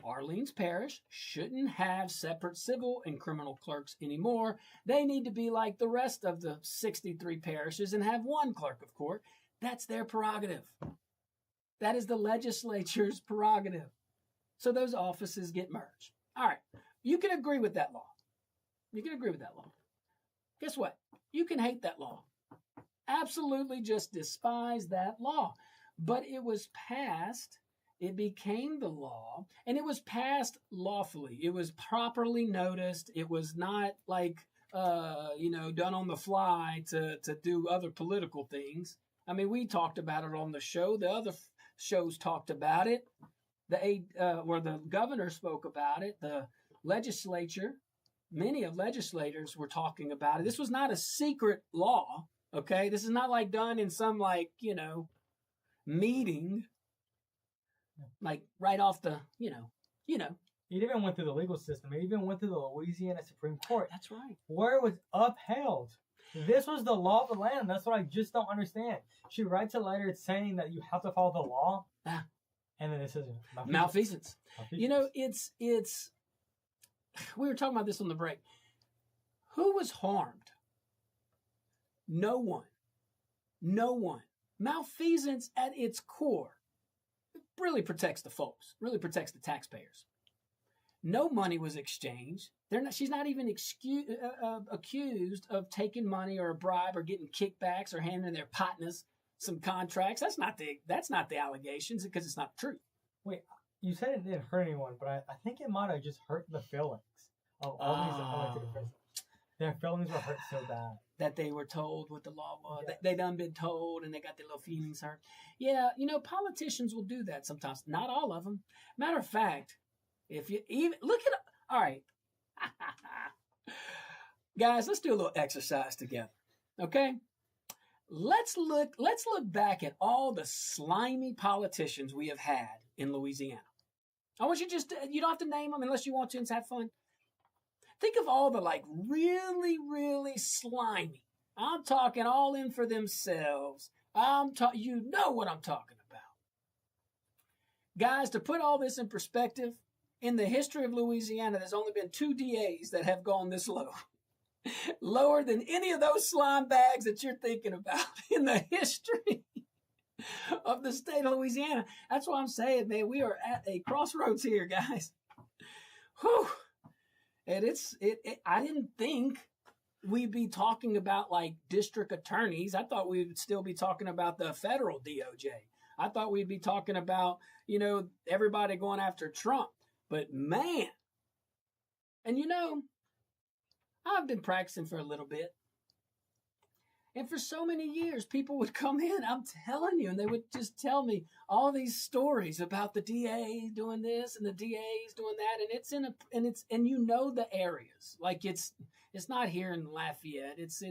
Orleans Parish shouldn't have separate civil and criminal clerks anymore. They need to be like the rest of the 63 parishes and have one clerk of court. That's their prerogative. That is the legislature's prerogative. So those offices get merged. All right. You can agree with that law. You can agree with that law. Guess what? You can hate that law. Absolutely just despise that law. But it was passed it became the law, and it was passed lawfully. It was properly noticed. It was not like, done on the fly to do other political things. I mean, we talked about it on the show. The other shows talked about it. Where the governor spoke about it, the legislature, many of legislators were talking about it. This was not a secret law, okay? This is not like done in some meeting, like right off the, It even went through the legal system. It even went through the Louisiana Supreme Court. That's right. Where it was upheld. This was the law of the land. That's what I just don't understand. She writes a letter saying that you have to follow the law. And then this is malfeasance. It's we were talking about this on the break. Who was harmed? No one. Malfeasance at its core really protects the folks, really protects the taxpayers. No money was exchanged. She's not even accused of taking money or a bribe or getting kickbacks or handing their partners some contracts. That's not the allegations, because it's not the truth. Wait, you said it didn't hurt anyone, but I think it might have just hurt the feelings of all these elected officials. Their feelings were hurt so bad. That they were told what the law was. Yes. They done been told, and they got their little feelings hurt. Yeah, politicians will do that sometimes. Not all of them. Matter of fact, if you even look at, all right, guys, let's do a little exercise together, okay? Let's look back at all the slimy politicians we have had in Louisiana. I want you you don't have to name them unless you want to and have fun. Think of all the really, really slimy. I'm talking all in for themselves. You know what I'm talking about. Guys, to put all this in perspective, in the history of Louisiana, there's only been 2 DAs that have gone this low. Lower than any of those slime bags that you're thinking about in the history of the state of Louisiana. That's why I'm saying, man, we are at a crossroads here, guys. Whew. And I didn't think we'd be talking about district attorneys. I thought we would still be talking about the federal DOJ. I thought we'd be talking about, everybody going after Trump. But man, and I've been practicing for a little bit. And for so many years, people would come in, I'm telling you, and they would just tell me all these stories about the DA doing this and the DAs doing that. And it's the areas. Like it's not here in Lafayette. It's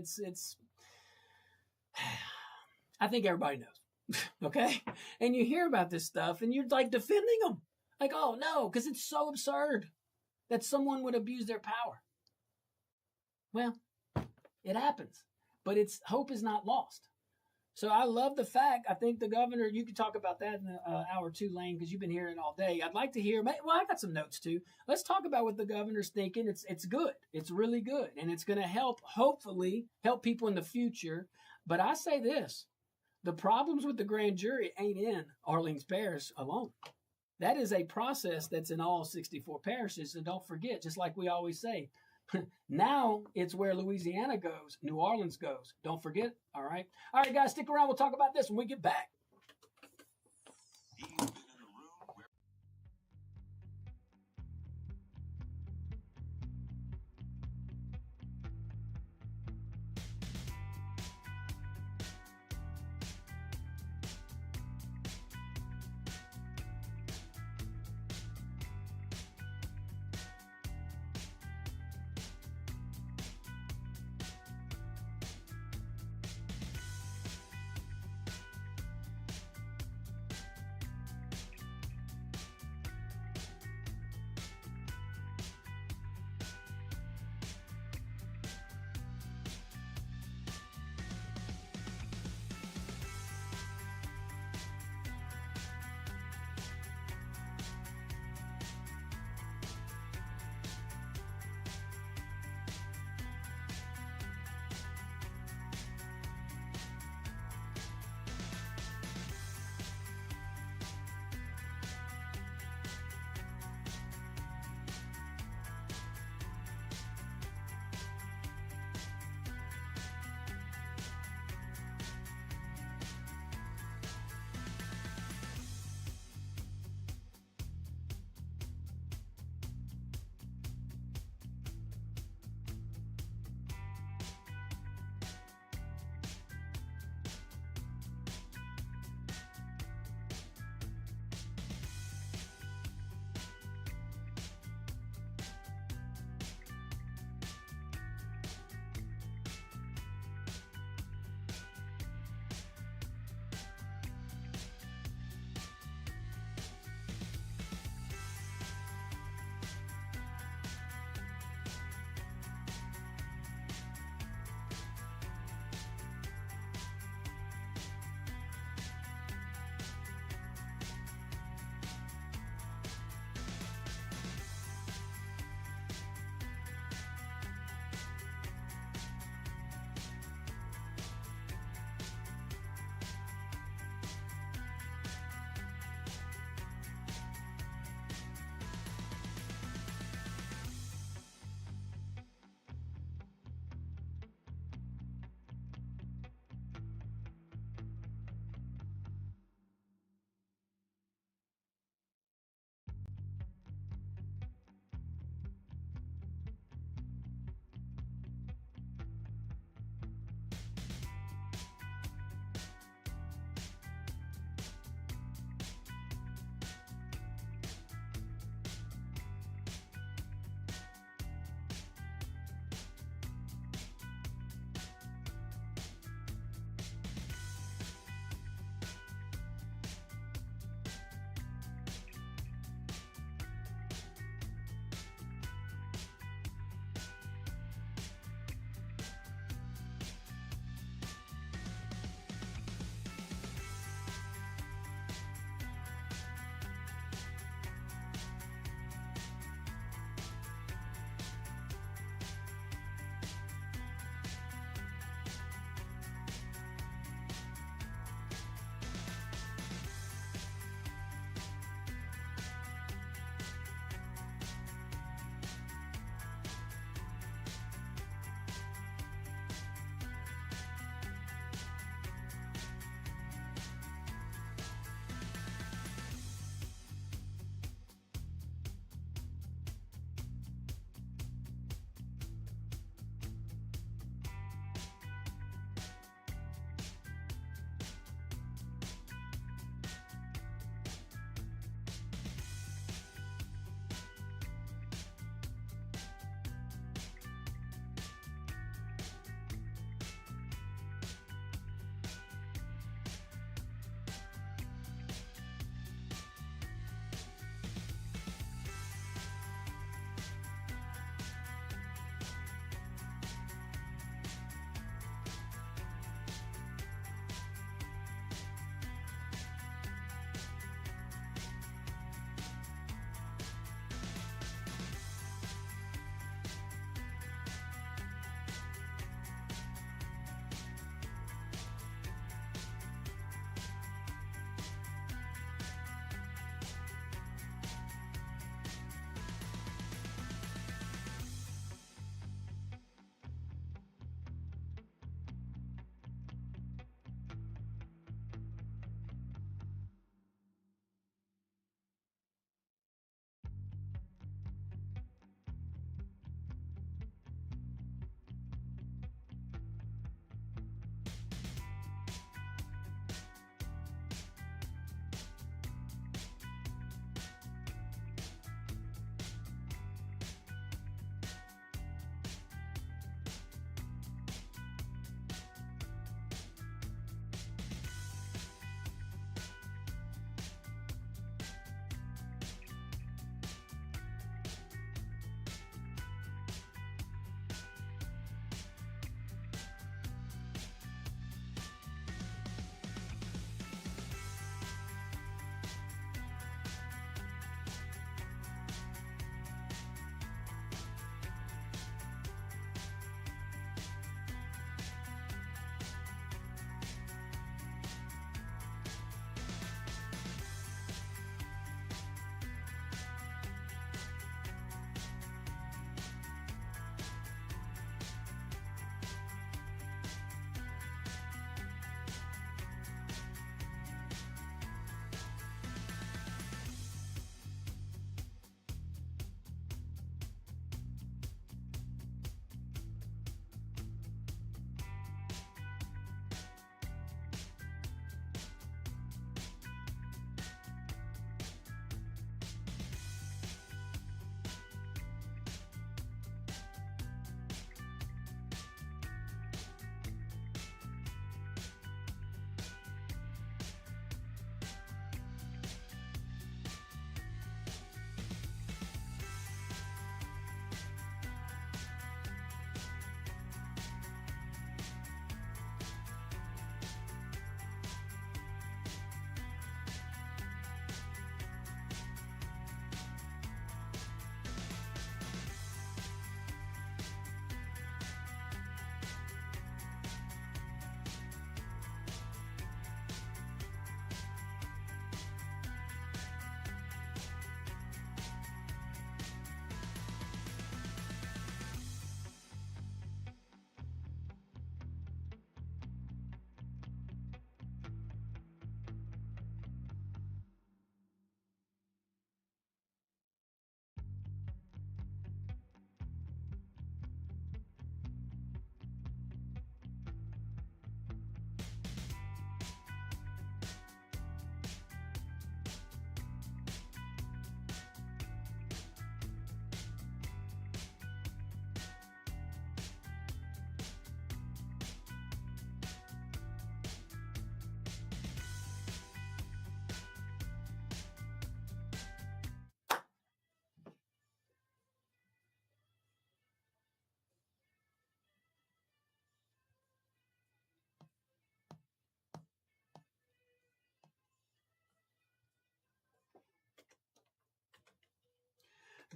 I think everybody knows. Okay. And you hear about this stuff and you're defending them. Like, oh no, because it's so absurd that someone would abuse their power. Well, it happens, but hope is not lost. So I love the fact, I think the governor, you can talk about that in the hour 2 lane, because you've been hearing all day. I'd like to hear, well, I got some notes too. Let's talk about what the governor's thinking. It's good. It's really good. And it's going to hopefully help people in the future. But I say this, the problems with the grand jury ain't in Orleans Parish alone. That is a process that's in all 64 parishes. And don't forget, just like we always say, now it's where Louisiana goes, New Orleans goes. Don't forget, all right? All right, guys, stick around. We'll talk about this when we get back.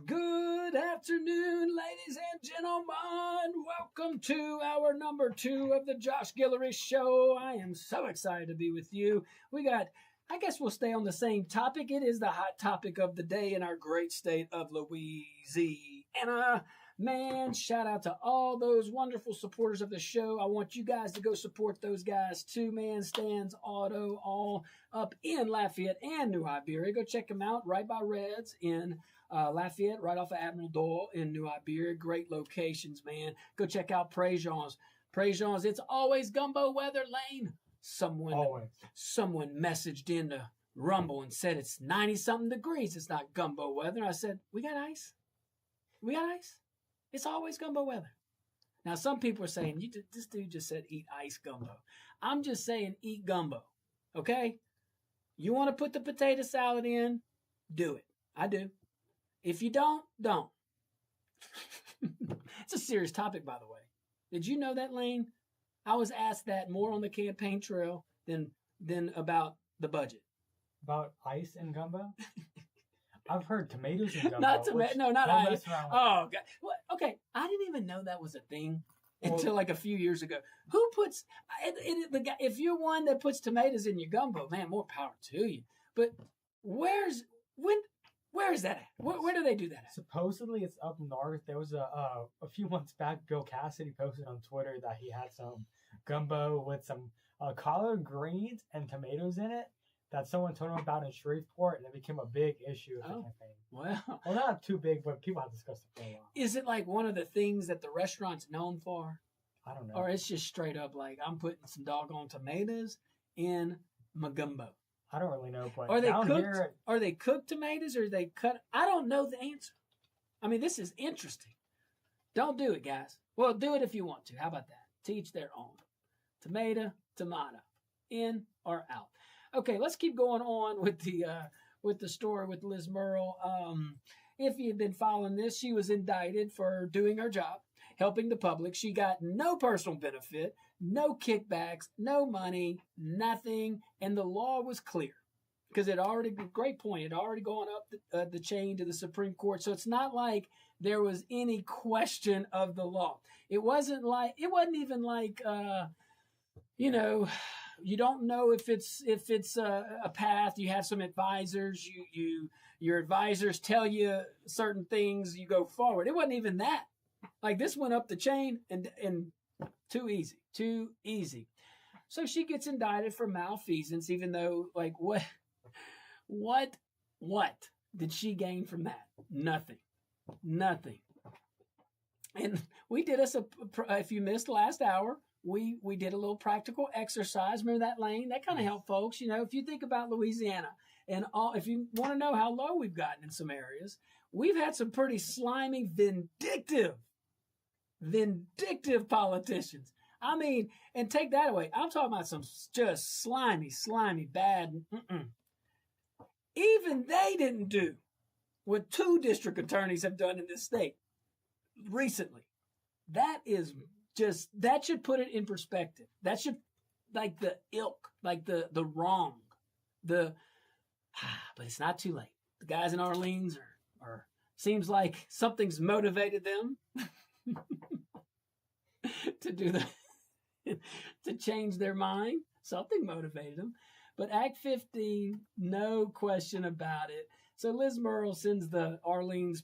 Good afternoon, ladies and gentlemen. Welcome to our number 2 of the Josh Guillory Show. I am so excited to be with you. I guess we'll stay on the same topic. It is the hot topic of the day in our great state of Louisiana. Man, shout out to all those wonderful supporters of the show. I want you guys to go support those guys too, man. Stan's Auto, all up in Lafayette and New Iberia. Go check them out right by Reds in Lafayette, right off of Admiral Doyle in New Iberia. Great locations, man. Go check out Prejean's. Prejean's, it's always gumbo weather, Lane. Someone messaged in the Rumble and said it's 90-something degrees. It's not gumbo weather. I said, we got ice. We got ice. It's always gumbo weather. Now, some people are saying, this dude just said eat ice gumbo. I'm just saying eat gumbo, okay? You want to put the potato salad in? Do it. I do. If you don't. It's a serious topic, by the way. Did you know that, Lane? I was asked that more on the campaign trail than about the budget. About ice and gumbo? I've heard tomatoes and gumbo. Not ice. Oh, God. What? Okay, I didn't even know that was a thing until like a few years ago. Who puts if you're one that puts tomatoes in your gumbo, man, more power to you. But where is that at? Where do they do that at? Supposedly it's up north. There was a few months back, Bill Cassidy posted on Twitter that he had some gumbo with some collard greens and tomatoes in it that someone told him about in Shreveport, and it became a big issue in the campaign. Well, not too big, but people have discussed it for a while. Is it like one of the things that the restaurant's known for? I don't know. Or it's just straight up like, I'm putting some doggone tomatoes in my gumbo. I don't really know, but are they cooked tomatoes or are they cut? I don't know the answer. I mean, this is interesting. Don't do it, guys. Well, do it if you want to. How about that? Teach their own. Tomato, in or out. Okay, let's keep going on with the story with Liz Murrill. If you've been following this, she was indicted for doing her job, helping the public. She got no personal benefit, no kickbacks, no money, nothing, and the law was clear because great point, it already gone up the chain to the Supreme Court. So it's not like there was any question of the law. It wasn't even like you don't know if it's a path. You have some advisors. Your advisors tell you certain things. You go forward. It wasn't even that. Like this went up the chain and too easy. So she gets indicted for malfeasance, even though like what did she gain from that? Nothing. And we did if you missed last hour, we did a little practical exercise. Remember that, Lane? That kind of helped folks. If you think about Louisiana and if you want to know how low we've gotten in some areas, we've had some pretty slimy, vindictive politicians. I mean, and take that away. I'm talking about some just slimy, bad. Even they didn't do what 2 district attorneys have done in this state recently. That should put it in perspective. That should, like the ilk, like the wrong, but it's not too late. The guys in Orleans are seems like something's motivated them to do to change their mind. Something motivated them. But Act 15, no question about it. So Liz Murrill sends the Orleans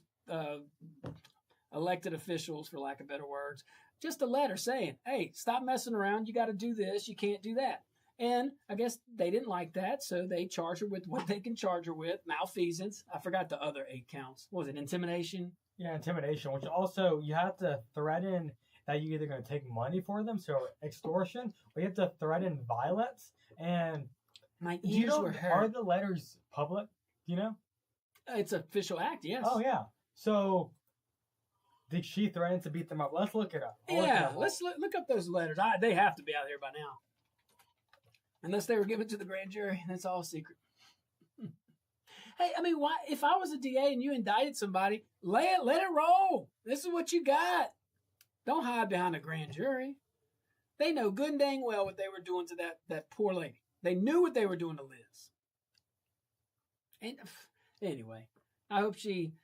elected officials, for lack of better words, just a letter saying, hey, stop messing around. You got to do this. You can't do that. And I guess they didn't like that, so they charge her with what they can charge her with, malfeasance. I forgot the other 8 counts. What was it, intimidation? Yeah, intimidation, which also you have to threaten that you're either going to take money for them, so extortion, or you have to threaten violence. And my ears were hurt. Are the letters public? Do you know? It's an official act, yes. Oh, yeah. So did she threaten to beat them up? Let's look it up. Let's look up those letters. They have to be out here by now. Unless they were given to the grand jury. That's all secret. Hey, I mean, why? If I was a DA and you indicted somebody, let it roll. This is what you got. Don't hide behind a grand jury. They know good and dang well what they were doing to that poor lady. They knew what they were doing to Liz. And anyway, I hope she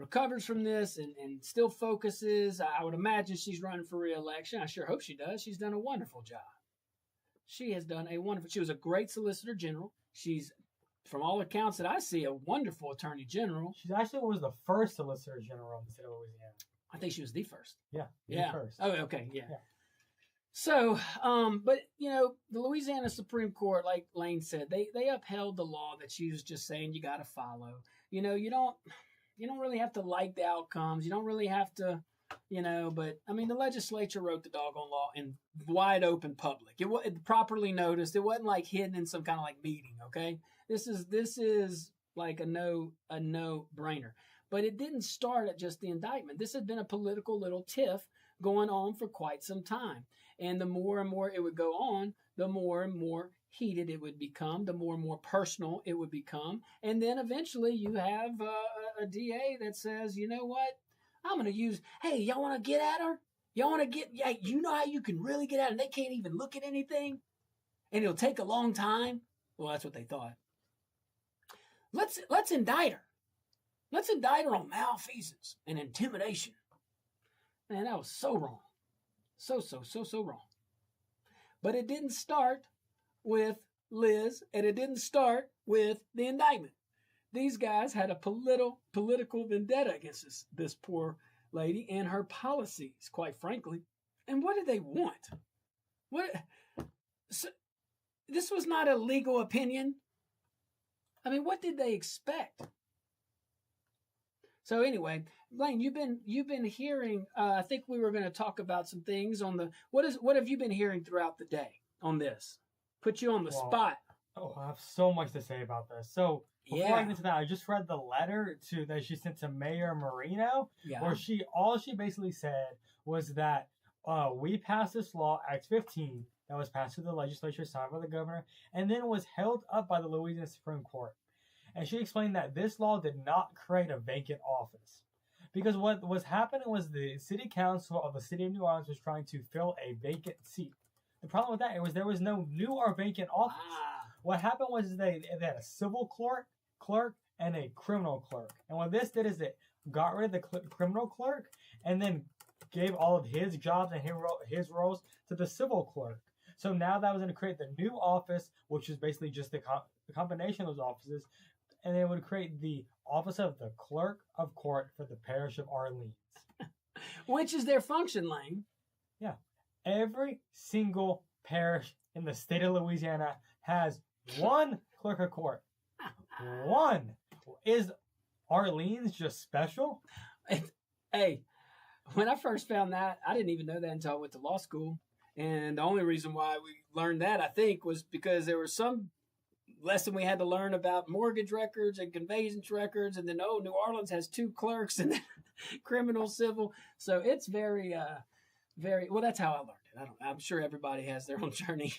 recovers from this and still focuses. I would imagine she's running for re-election. I sure hope she does. She's done a wonderful job. She has done a wonderful. She was a great Solicitor General. She's, from all accounts that I see, a wonderful Attorney General. She actually was the first Solicitor General in the state of Louisiana. I think she was the first. Yeah, yeah. First. Oh, okay, yeah. So, but the Louisiana Supreme Court, like Lane said, they upheld the law that she was just saying you got to follow. You don't really have to like the outcomes. You don't really have to, but I mean, the legislature wrote the doggone law in wide open public. It was properly noticed. It wasn't like hidden in some kind of like meeting. Okay, this is like a no brainer. But it didn't start at just the indictment. This had been a political little tiff going on for quite some time. And the more and more it would go on, the more and more heated it would become, the more and more personal it would become. And then eventually you have a DA that says, you know what? I'm going to use, hey, y'all want to get at her? Y'all want to get, yeah, you know how you can really get at her and they can't even look at anything? And it'll take a long time? Well, that's what they thought. Let's indict her. Let's indict her on malfeasance and intimidation. Man, that was so wrong. So wrong. But it didn't start with Liz, and it didn't start with the indictment. These guys had a political vendetta against this poor lady and her policies, quite frankly. And what did they want? This was not a legal opinion. I mean, what did they expect? So anyway, Blaine, you've been hearing. I think we were going to talk about some things on the. What have you been hearing throughout the day on this? Put you on the spot. Oh, I have so much to say about this. So before I get into that, I just read the letter that she sent to Mayor Marino, where all she basically said was that we passed this law, Act 15, that was passed through the legislature, signed by the governor, and then was held up by the Louisiana Supreme Court. And she explained that this law did not create a vacant office. Because what was happening was the city council of the city of New Orleans was trying to fill a vacant seat. The problem with that was there was no new or vacant office. What happened was they had a civil clerk and a criminal clerk. And what this did is it got rid of the criminal clerk and then gave all of his jobs and his roles to the civil clerk. So now that was going to create the new office, which is basically just the combination of those offices. And it would create the office of the clerk of court for the parish of Orleans. Which is their function, Lane. Yeah. Every single parish in the state of Louisiana has one clerk of court. One. Is Orleans just special? Hey, when I first found that, I didn't even know that until I went to law school. And the only reason why we learned that, I think, was because there was some lesson we had to learn about mortgage records and conveyance records, and then New Orleans has two clerks and criminal, civil. So it's very well. That's how I learned it. I'm sure everybody has their own journey.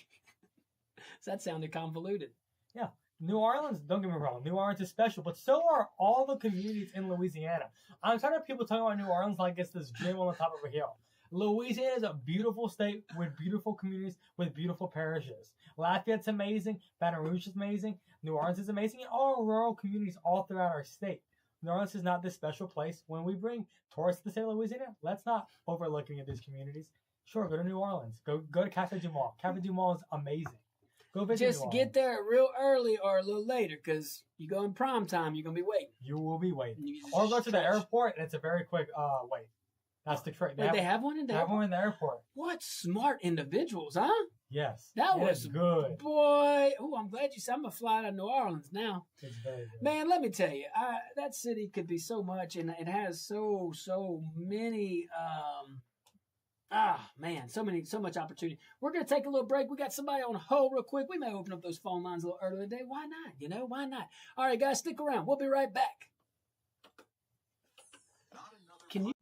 So that sounded convoluted. Yeah, New Orleans. Don't get me wrong. New Orleans is special, but so are all the communities in Louisiana. I'm tired of people talking about New Orleans like it's this gym on the top of a hill. Louisiana is a beautiful state with beautiful communities, with beautiful parishes. Lafayette's amazing. Baton Rouge is amazing. New Orleans is amazing. And all rural communities all throughout our state. New Orleans is not this special place. When we bring tourists to the state of Louisiana, let's not overlook any of these communities. Sure, go to New Orleans. Go to Café du Monde. Café du Monde is amazing. Go visit Just get there real early or a little later, because you go in prime time, you're going to be waiting. You will be waiting. Or go to the airport, and it's a very quick wait. That's the trick. They have one in the airport? They have one in the airport. What smart individuals, huh? Yes. That was good. Boy. Oh, I'm glad you said I'm going to fly to New Orleans now. It's very good. Man, let me tell you, that city could be so much, and it has so many, so much opportunity. We're going to take a little break. We got somebody on hold real quick. We may open up those phone lines a little earlier today. Why not? Why not? All right, guys, stick around. We'll be right back. Can you?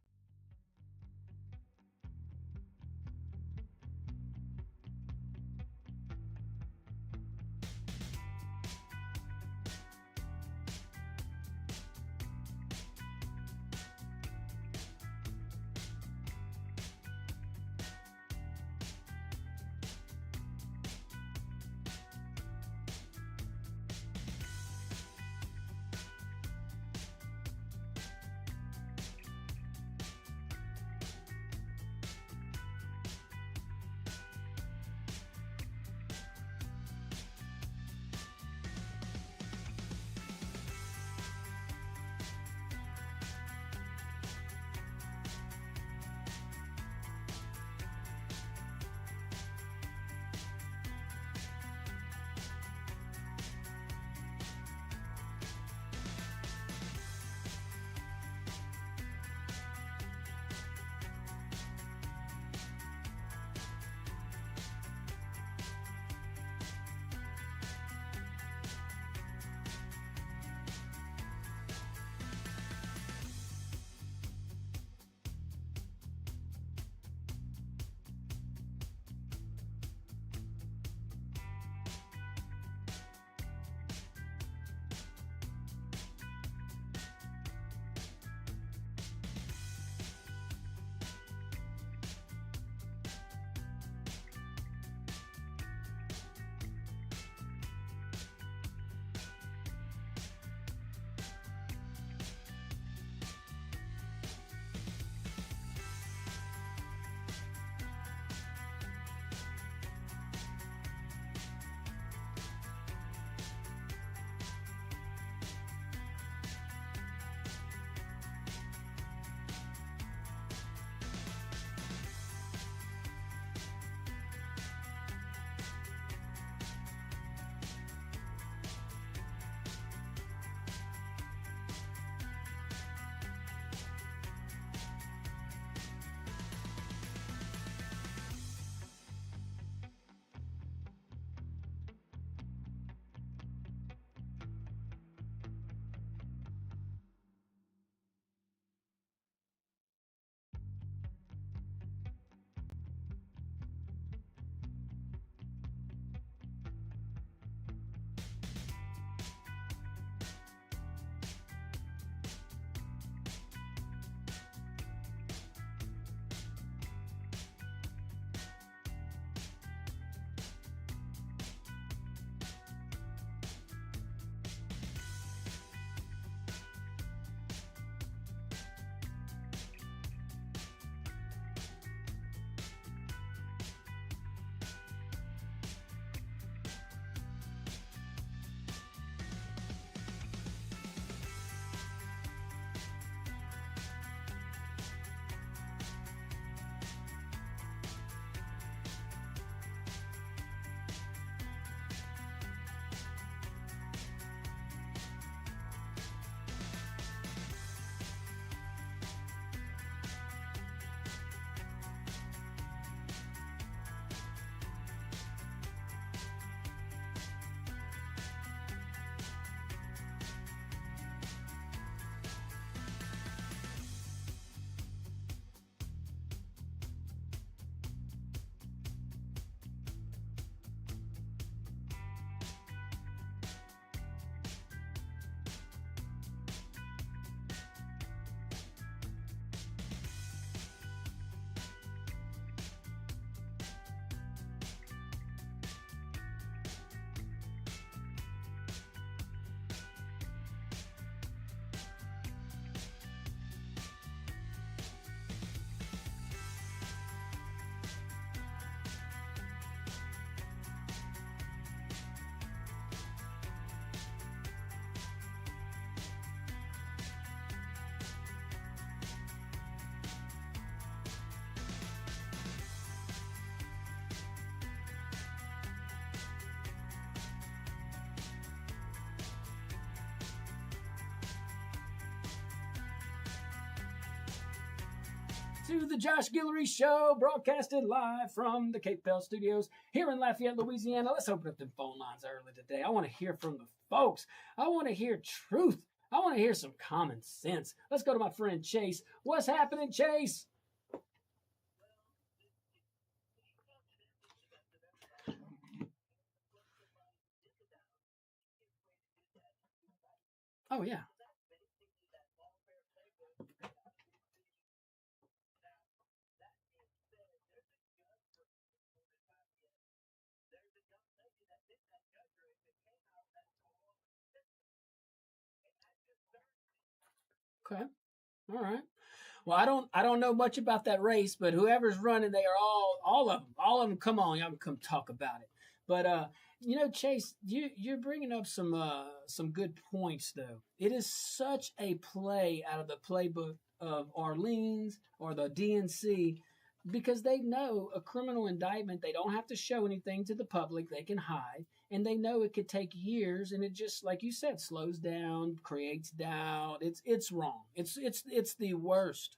to the Josh Guillory Show, broadcasted live from the Cape Bell Studios here in Lafayette, Louisiana. Let's open up the phone lines early today. I want to hear from the folks. I want to hear truth. I want to hear some common sense. Let's go to my friend Chase. What's happening, Chase? Oh, yeah. Okay. All right. Well, I don't know much about that race, but whoever's running, they are all of them. Come on, y'all come talk about it. But Chase, you're bringing up some good points though. It is such a play out of the playbook of Orleans or the DNC because they know a criminal indictment, they don't have to show anything to the public, they can hide, and they know it could take years, and it just, like you said, slows down, creates doubt. It's wrong. It's the worst.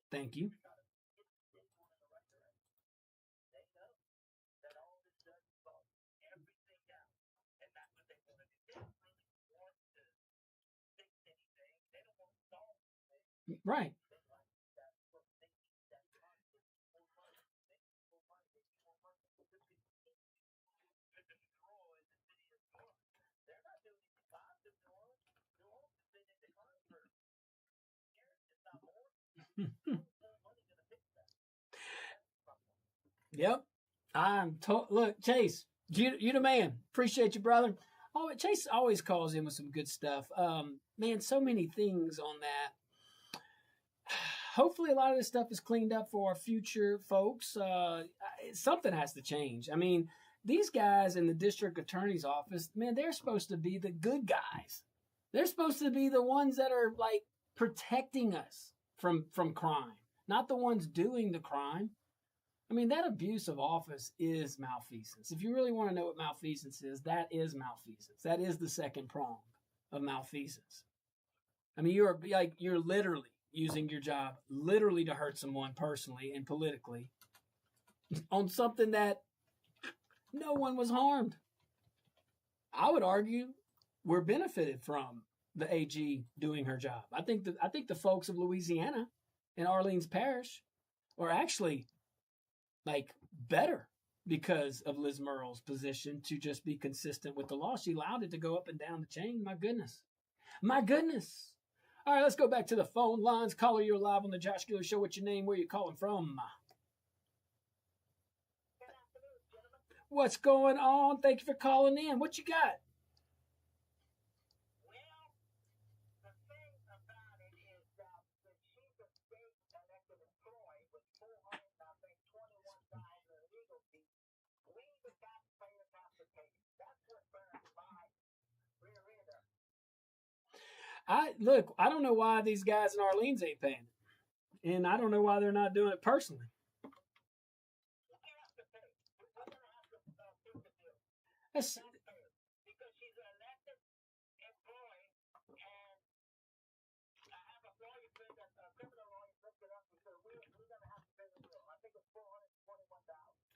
Thank you. Right. Yep. Look, Chase, you the man. Appreciate you, brother. Oh, Chase always calls in with some good stuff. Man, so many things on that. Hopefully, a lot of this stuff is cleaned up for our future folks. Something has to change. I mean, these guys in the district attorney's office, man, they're supposed to be the good guys. They're supposed to be the ones that are like protecting us from crime, not the ones doing the crime. I mean, that abuse of office is malfeasance. If you really want to know what malfeasance is, that is malfeasance. That is the second prong of malfeasance. I mean, you're literally using your job literally to hurt someone personally and politically on something that no one was harmed. I would argue we're benefited from the AG doing her job. I think the folks of Louisiana and Orleans Parish are actually like better because of Liz Murrell's position to just be consistent with the law. She allowed it to go up and down the chain. My goodness. My goodness. All right, let's go back to the phone lines. Caller, you're live on the Josh Guillory Show. What's your name? Where you calling from? What's going on? Thank you for calling in. What you got? I don't know why these guys in Orleans ain't paying it. And I don't know why they're not doing it personally. That's,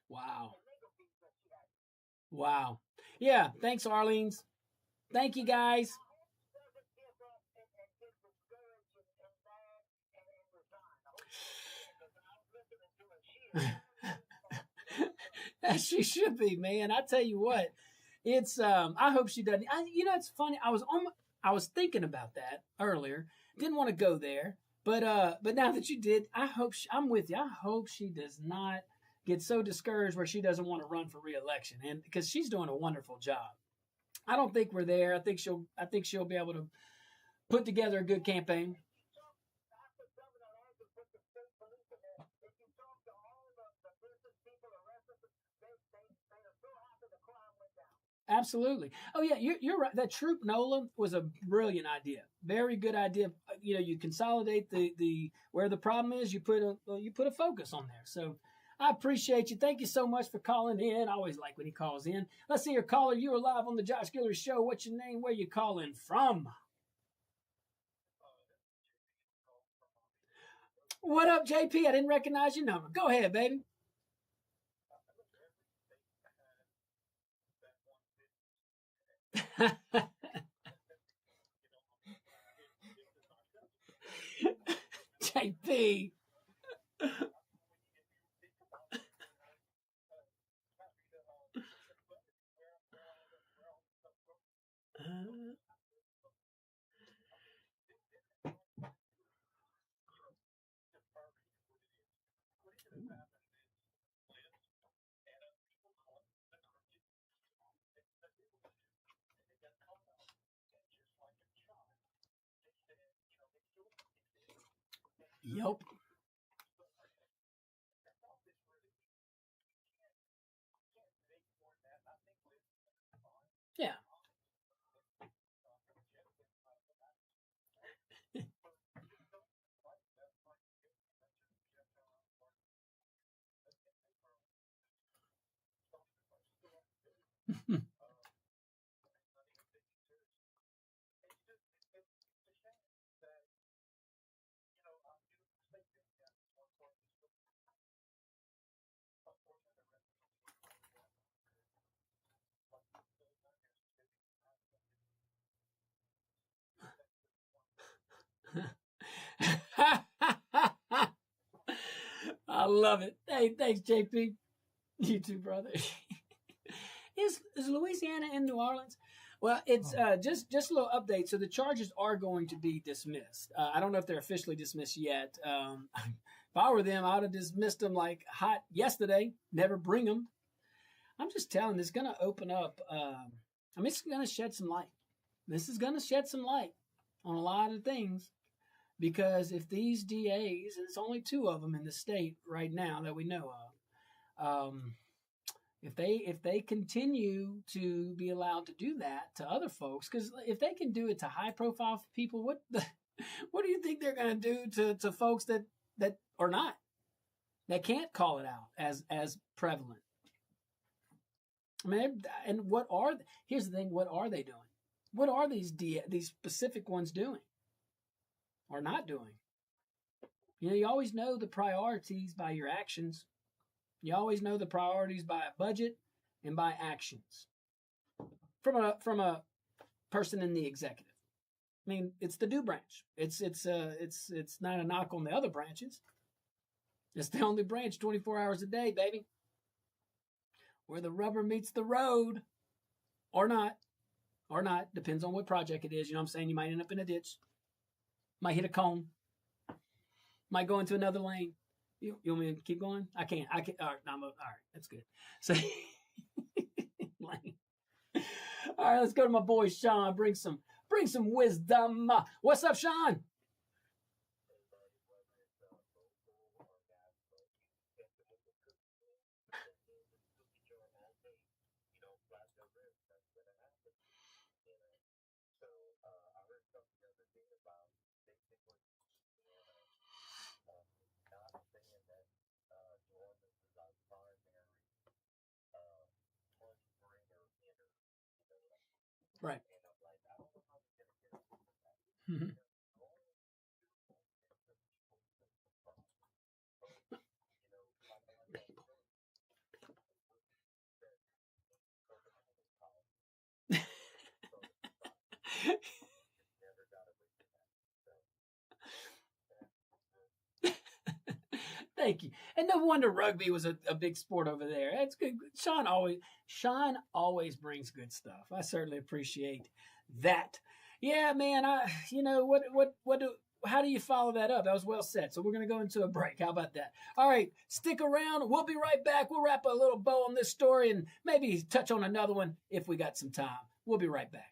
wow. Wow. Yeah, thanks, Orleans. Thank you, guys. As she should be, man. I tell you what, it's I hope she doesn't. It's funny. I was thinking about that earlier. Didn't want to go there, but now that you did, I'm with you. I hope she does not get so discouraged where she doesn't want to run for re-election, and because she's doing a wonderful job. I don't think we're there. I think she'll be able to put together a good campaign. Absolutely. Oh yeah, you're right. That Troop Nola was a brilliant idea. Very good idea. You consolidate the where the problem is. You put a focus on there. So I appreciate you. Thank you so much for calling in. I always like when he calls in. Let's see your caller. You are live on the Josh Guillory Show. What's your name? Where you calling from? What up, JP? I didn't recognize your number. Go ahead, baby. JP. Yup. Yeah. I love it. Hey, thanks, JP. You too, brother. Is Louisiana in New Orleans? Well, it's just a little update. So the charges are going to be dismissed. I don't know if they're officially dismissed yet. If I were them, I would have dismissed them like hot yesterday. Never bring them. I'm just telling. It's going to open up. It's going to shed some light. This is going to shed some light on a lot of things. Because if these DAs, and it's only 2 of them in the state right now that we know of, if they continue to be allowed to do that to other folks, because if they can do it to high profile people, what do you think they're going to do to folks that are not, that can't call it out as prevalent? I mean, and here's the thing: what are they doing? What are these specific ones doing? Or not doing? You always know the priorities by your actions. You always know the priorities by a budget and by actions. From a person in the executive. I mean, it's the do branch. It's not a knock on the other branches. It's the only branch 24 hours a day, baby. Where the rubber meets the road. Or not. Depends on what project it is. You know what I'm saying? You might end up in a ditch. Might hit a cone. Might go into another lane. You want me to keep going? I can't. All right, all right. That's good. So, all right, let's go to my boy Sean. Bring some wisdom. What's up, Sean? Right. Thank you. And no wonder rugby was a big sport over there. That's good. Sean always brings good stuff. I certainly appreciate that. Yeah, man. How do you follow that up? That was well said. So we're going to go into a break. How about that? All right, stick around. We'll be right back. We'll wrap a little bow on this story and maybe touch on another one if we got some time. We'll be right back.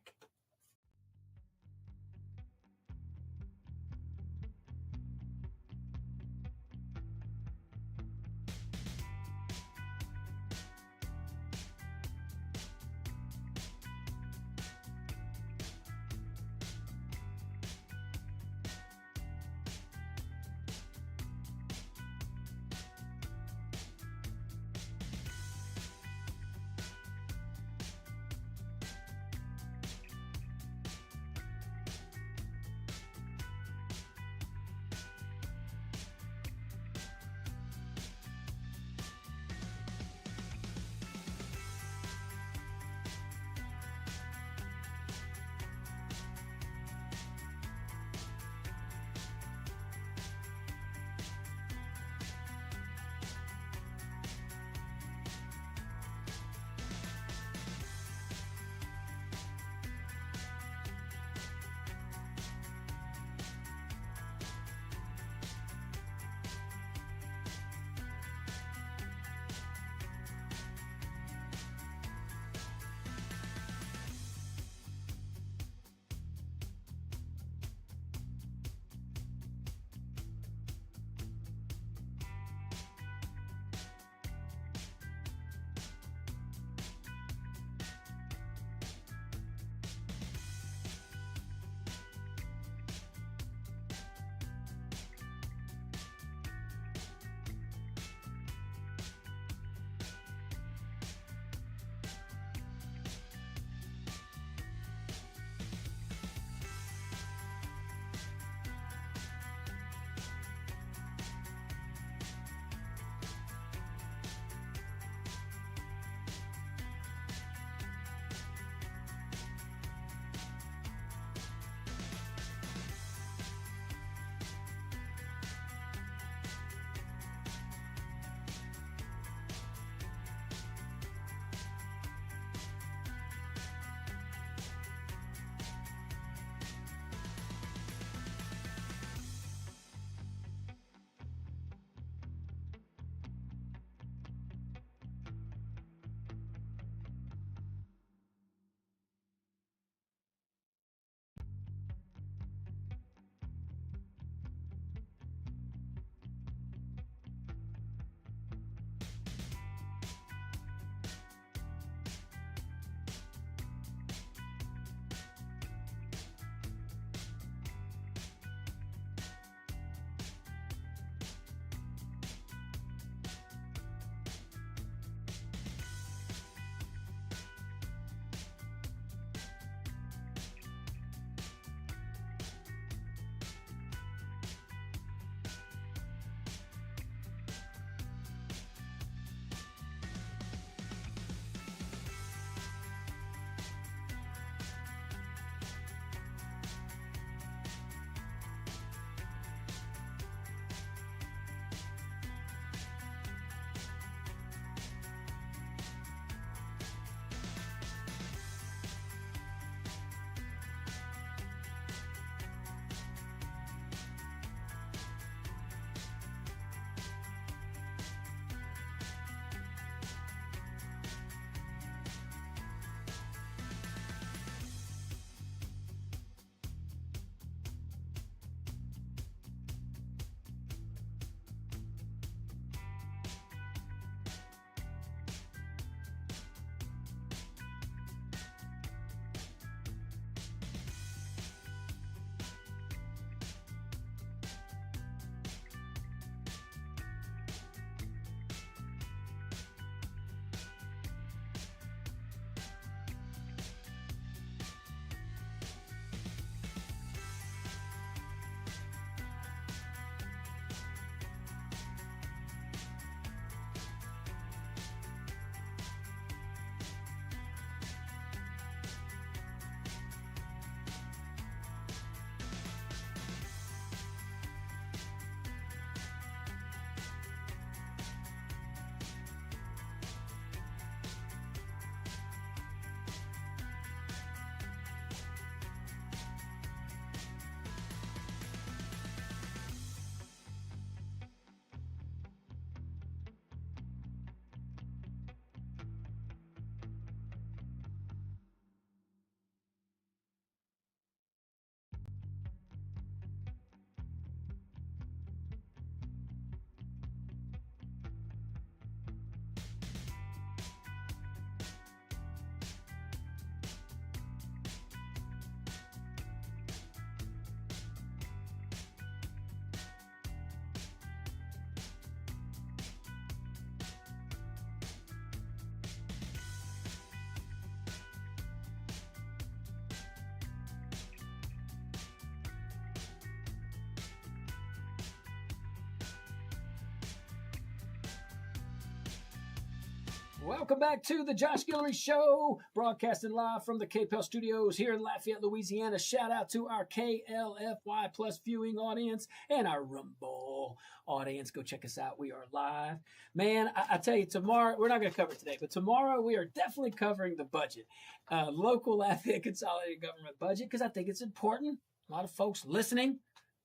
Welcome back to the Josh Guillory Show, broadcasting live from the KPEL studios here in Lafayette, Louisiana. Shout out to our KLFY Plus viewing audience and our Rumble audience. Go check us out. We are live. Man, I tell you, tomorrow, we're not going to cover it today, but tomorrow we are definitely covering the budget. Local Lafayette Consolidated Government budget, because I think it's important. A lot of folks listening.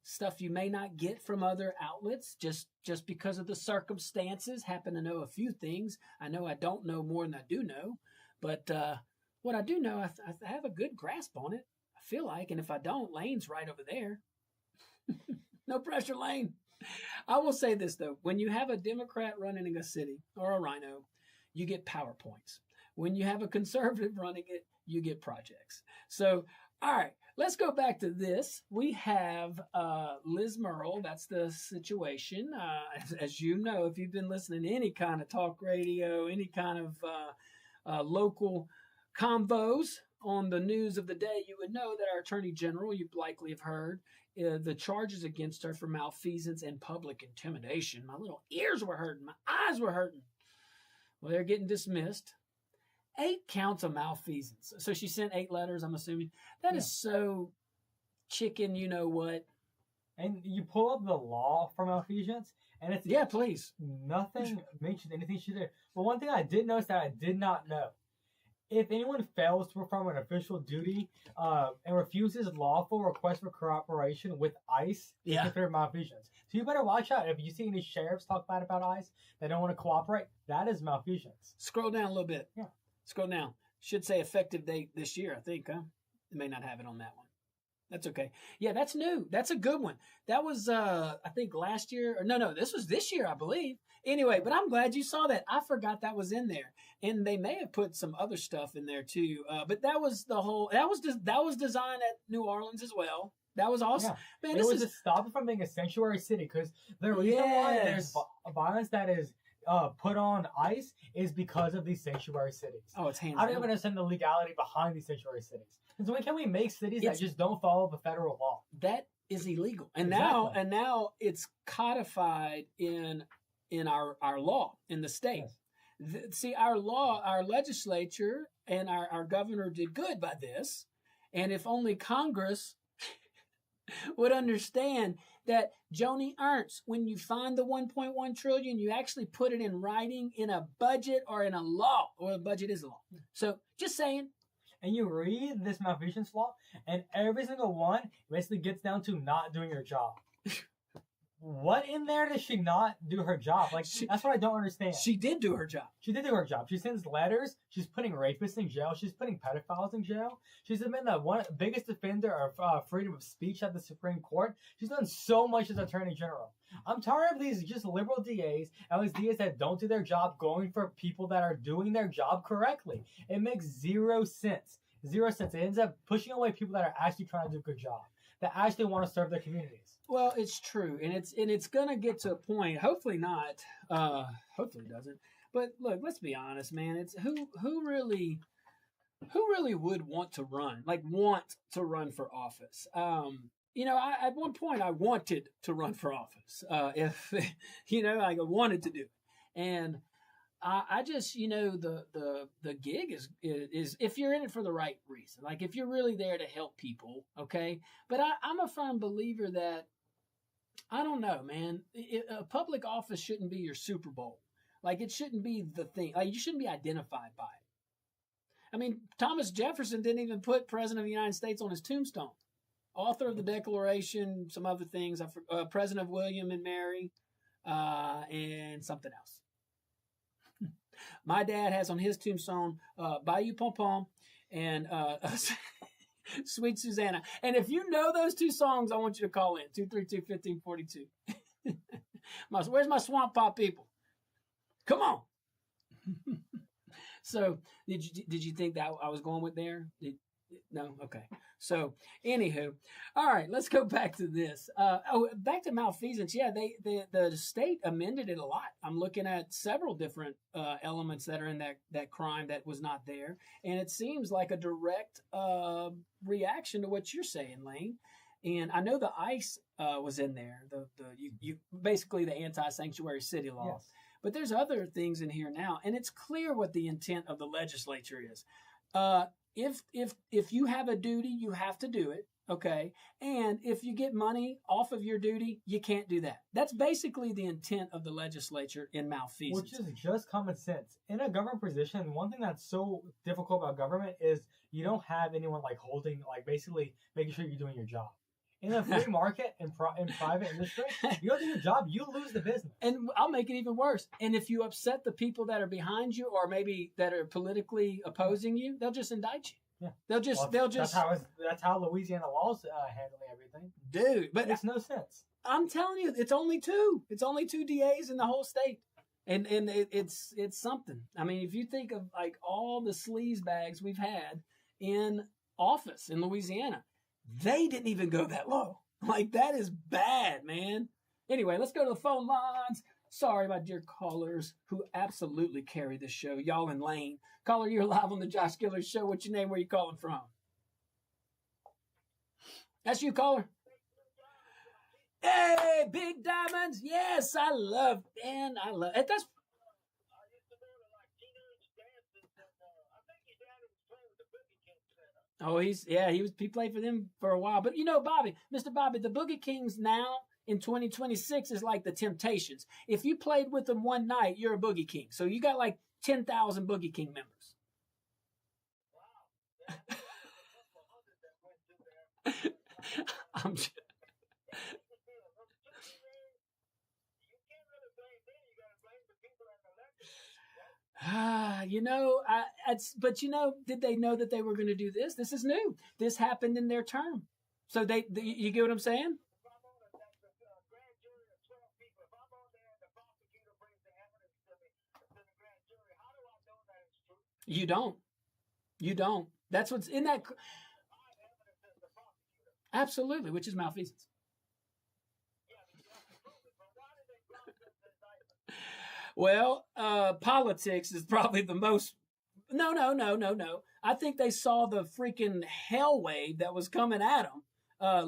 Stuff you may not get from other outlets just because of the circumstances. Happen to know a few things. I know I don't know more than I do know, but what I do know, I have a good grasp on it. I feel like, and if I don't, Lane's right over there. No pressure, Lane. I will say this though: when you have a Democrat running a city or a rhino, you get PowerPoints. When you have a conservative running it, you get projects. So, all right. Let's go back to this. We have Liz Merle. That's the situation. As you know, if you've been listening to any kind of talk radio, any kind of local convos on the news of the day, you would know that our Attorney General, you likely have heard, the charges against her for malfeasance and public intimidation. My little ears were hurting. My eyes were hurting. Well, they're getting dismissed. 8 counts of malfeasance. So she sent 8 letters, I'm assuming. That is so chicken, you know what. And you pull up the law for malfeasance, and it's please. Nothing mentions anything she did. But one thing I did notice that I did not know: if anyone fails to perform an official duty and refuses lawful request for cooperation with ICE, it's considered malfeasance. So you better watch out. If you see any sheriffs talk bad about ICE, they don't want to cooperate, that is malfeasance. Scroll down a little bit. Yeah. Scroll down. Should say effective date this year, I think, huh? It may not have it on that one. That's okay. Yeah, that's new. That's a good one. That was, I think, last year. Or no, this was this year, I believe. Anyway, but I'm glad you saw that. I forgot that was in there. And they may have put some other stuff in there, too. But that was the whole, that was designed at New Orleans as well. That was awesome. Yeah. Man, it was to stop it from being a sanctuary city, because the reason why there's violence that is put on ICE is because of these sanctuary cities. Oh, it's hands I don't down. even understand the legality behind these sanctuary cities. And so when can we make cities that just don't follow the federal law? That is illegal. And Exactly. now it's codified in our law in the state. Yes. See, our law, our legislature, and our governor did good by this. And if only Congress would understand that, Joni Ernst, when you find the 1.1 trillion, you actually put it in writing in a budget or in a law, or a budget is a law. So just saying. And you read this malfeasance law, and every single one basically gets down to not doing your job. What in there does she not do her job? Like, that's what I don't understand. She did do her job. She did do her job. She sends letters. She's putting rapists in jail. She's putting pedophiles in jail. She's been the biggest defender of freedom of speech at the Supreme Court. She's done so much as Attorney General. I'm tired of these just liberal DAs and these DAs that don't do their job going for people that are doing their job correctly. It makes 0 sense. 0 cents. It ends up pushing away people that are actually trying to do a good job, that actually want to serve their communities. Well, it's true, and it's gonna get to a point. Hopefully not. Hopefully it doesn't. But look, let's be honest, man. It's who really would want to run for office. At one point I wanted to run for office. If I wanted to do it, and I just the gig is if you're in it for the right reason, like if you're really there to help people, okay. But I'm a firm believer that, I don't know, man. A public office shouldn't be your Super Bowl. Like, it shouldn't be the thing. Like, you shouldn't be identified by it. I mean, Thomas Jefferson didn't even put President of the United States on his tombstone. Author of the Declaration, some other things. President of William and Mary, and something else. My dad has on his tombstone Bayou Pom Pom and Sweet Susanna. And if you know those 2 songs, I want you to call in 232-1542. Where's my Swamp Pop people? Come on. So did you think that I was going with there? No? Okay. So anywho, all right, let's go back to this. Back to malfeasance. Yeah, the state amended it a lot. I'm looking at several different elements that are in that crime that was not there, and it seems like a direct reaction to what you're saying, Lane. And I know the ICE was in there. You basically the anti-sanctuary city law. Yes. But there's other things in here now, and it's clear what the intent of the legislature is. If you have a duty, you have to do it. Okay. And if you get money off of your duty, you can't do that. That's basically the intent of the legislature in malfeasance. Which is just common sense. In a government position, one thing that's so difficult about government is you don't have anyone like holding, like basically making sure you're doing your job. In a free market and in private industry, you don't do your job, you lose the business. And I'll make it even worse. And if you upset the people that are behind you or maybe that are politically opposing you, they'll just indict you. Yeah. They'll just. That's how Louisiana laws handling everything. Dude, but it makes no sense. I'm telling you, it's only two. It's only 2 DAs in the whole state, and it's something. I mean, if you think of like all the sleaze bags we've had in office in Louisiana, they didn't even go that low. Like that is bad, man. Anyway, let's go to the phone lines. Sorry, my dear callers who absolutely carry this show, y'all in lane. Caller, you're live on the Josh Guillory Show. What's your name? Where you calling from? That's you, caller. Hey, Big Diamonds. Yes, I love it. That's. Oh, he played for them for a while. But you know, Mr. Bobby, the Boogie Kings now in 2026 is like the Temptations. If you played with them one night, you're a Boogie King. So you got like 10,000 Boogie King members. I'm just... did they know that they were going to do this? This is new. This happened in their term. So you get what I'm saying? You don't. That's what's in that. Absolutely, which is malfeasance. Well, politics is probably the most. No. I think they saw the freaking hell wave that was coming at them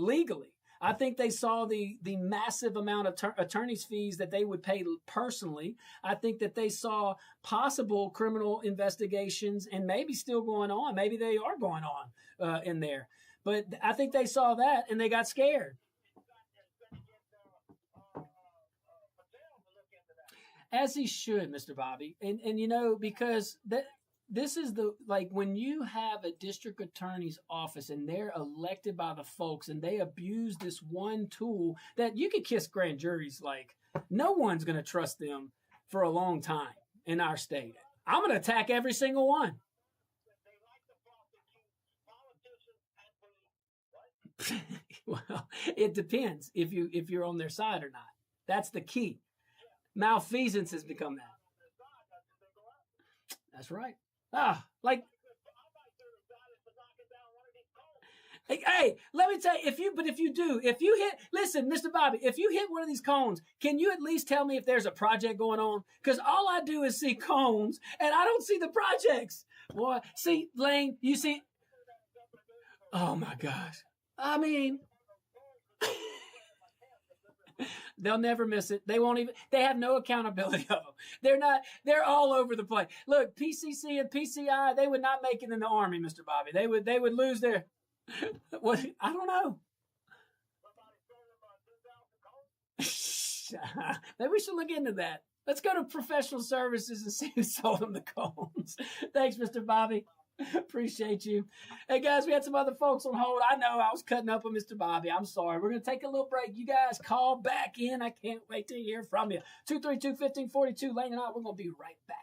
legally. I think they saw the massive amount of attorney's fees that they would pay personally. I think that they saw possible criminal investigations and maybe still going on. Maybe they are going on in there. But I think they saw that and they got scared. As he should, Mr. Bobby. And you know, because this is when you have a district attorney's office and they're elected by the folks and they abuse this one tool that you could kiss grand juries, like no one's going to trust them for a long time in our state. I'm going to attack every single one. Well, it depends if you're on their side or not. That's the key. Malfeasance has become that. That's right. Like. Hey, let me tell you, if you hit, listen, Mr. Bobby, if you hit one of these cones, can you at least tell me if there's a project going on? Because all I do is see cones, and I don't see the projects. Boy, see, Lane, you see. Oh, my gosh. I mean, they'll never miss it. They won't even, they have no accountability of them. They're all over the place. Look, PCC and PCI, they would not make it in the Army, Mr. Bobby. They would lose their, what, I don't know. Maybe we should look into that. Let's go to professional services and see who sold them the cones. Thanks, Mr. Bobby. Appreciate you. Hey, guys, we had some other folks on hold. I know I was cutting up with Mr. Bobby. I'm sorry. We're going to take a little break. You guys call back in. I can't wait to hear from you. 232-1542. Lane and I, we're going to be right back.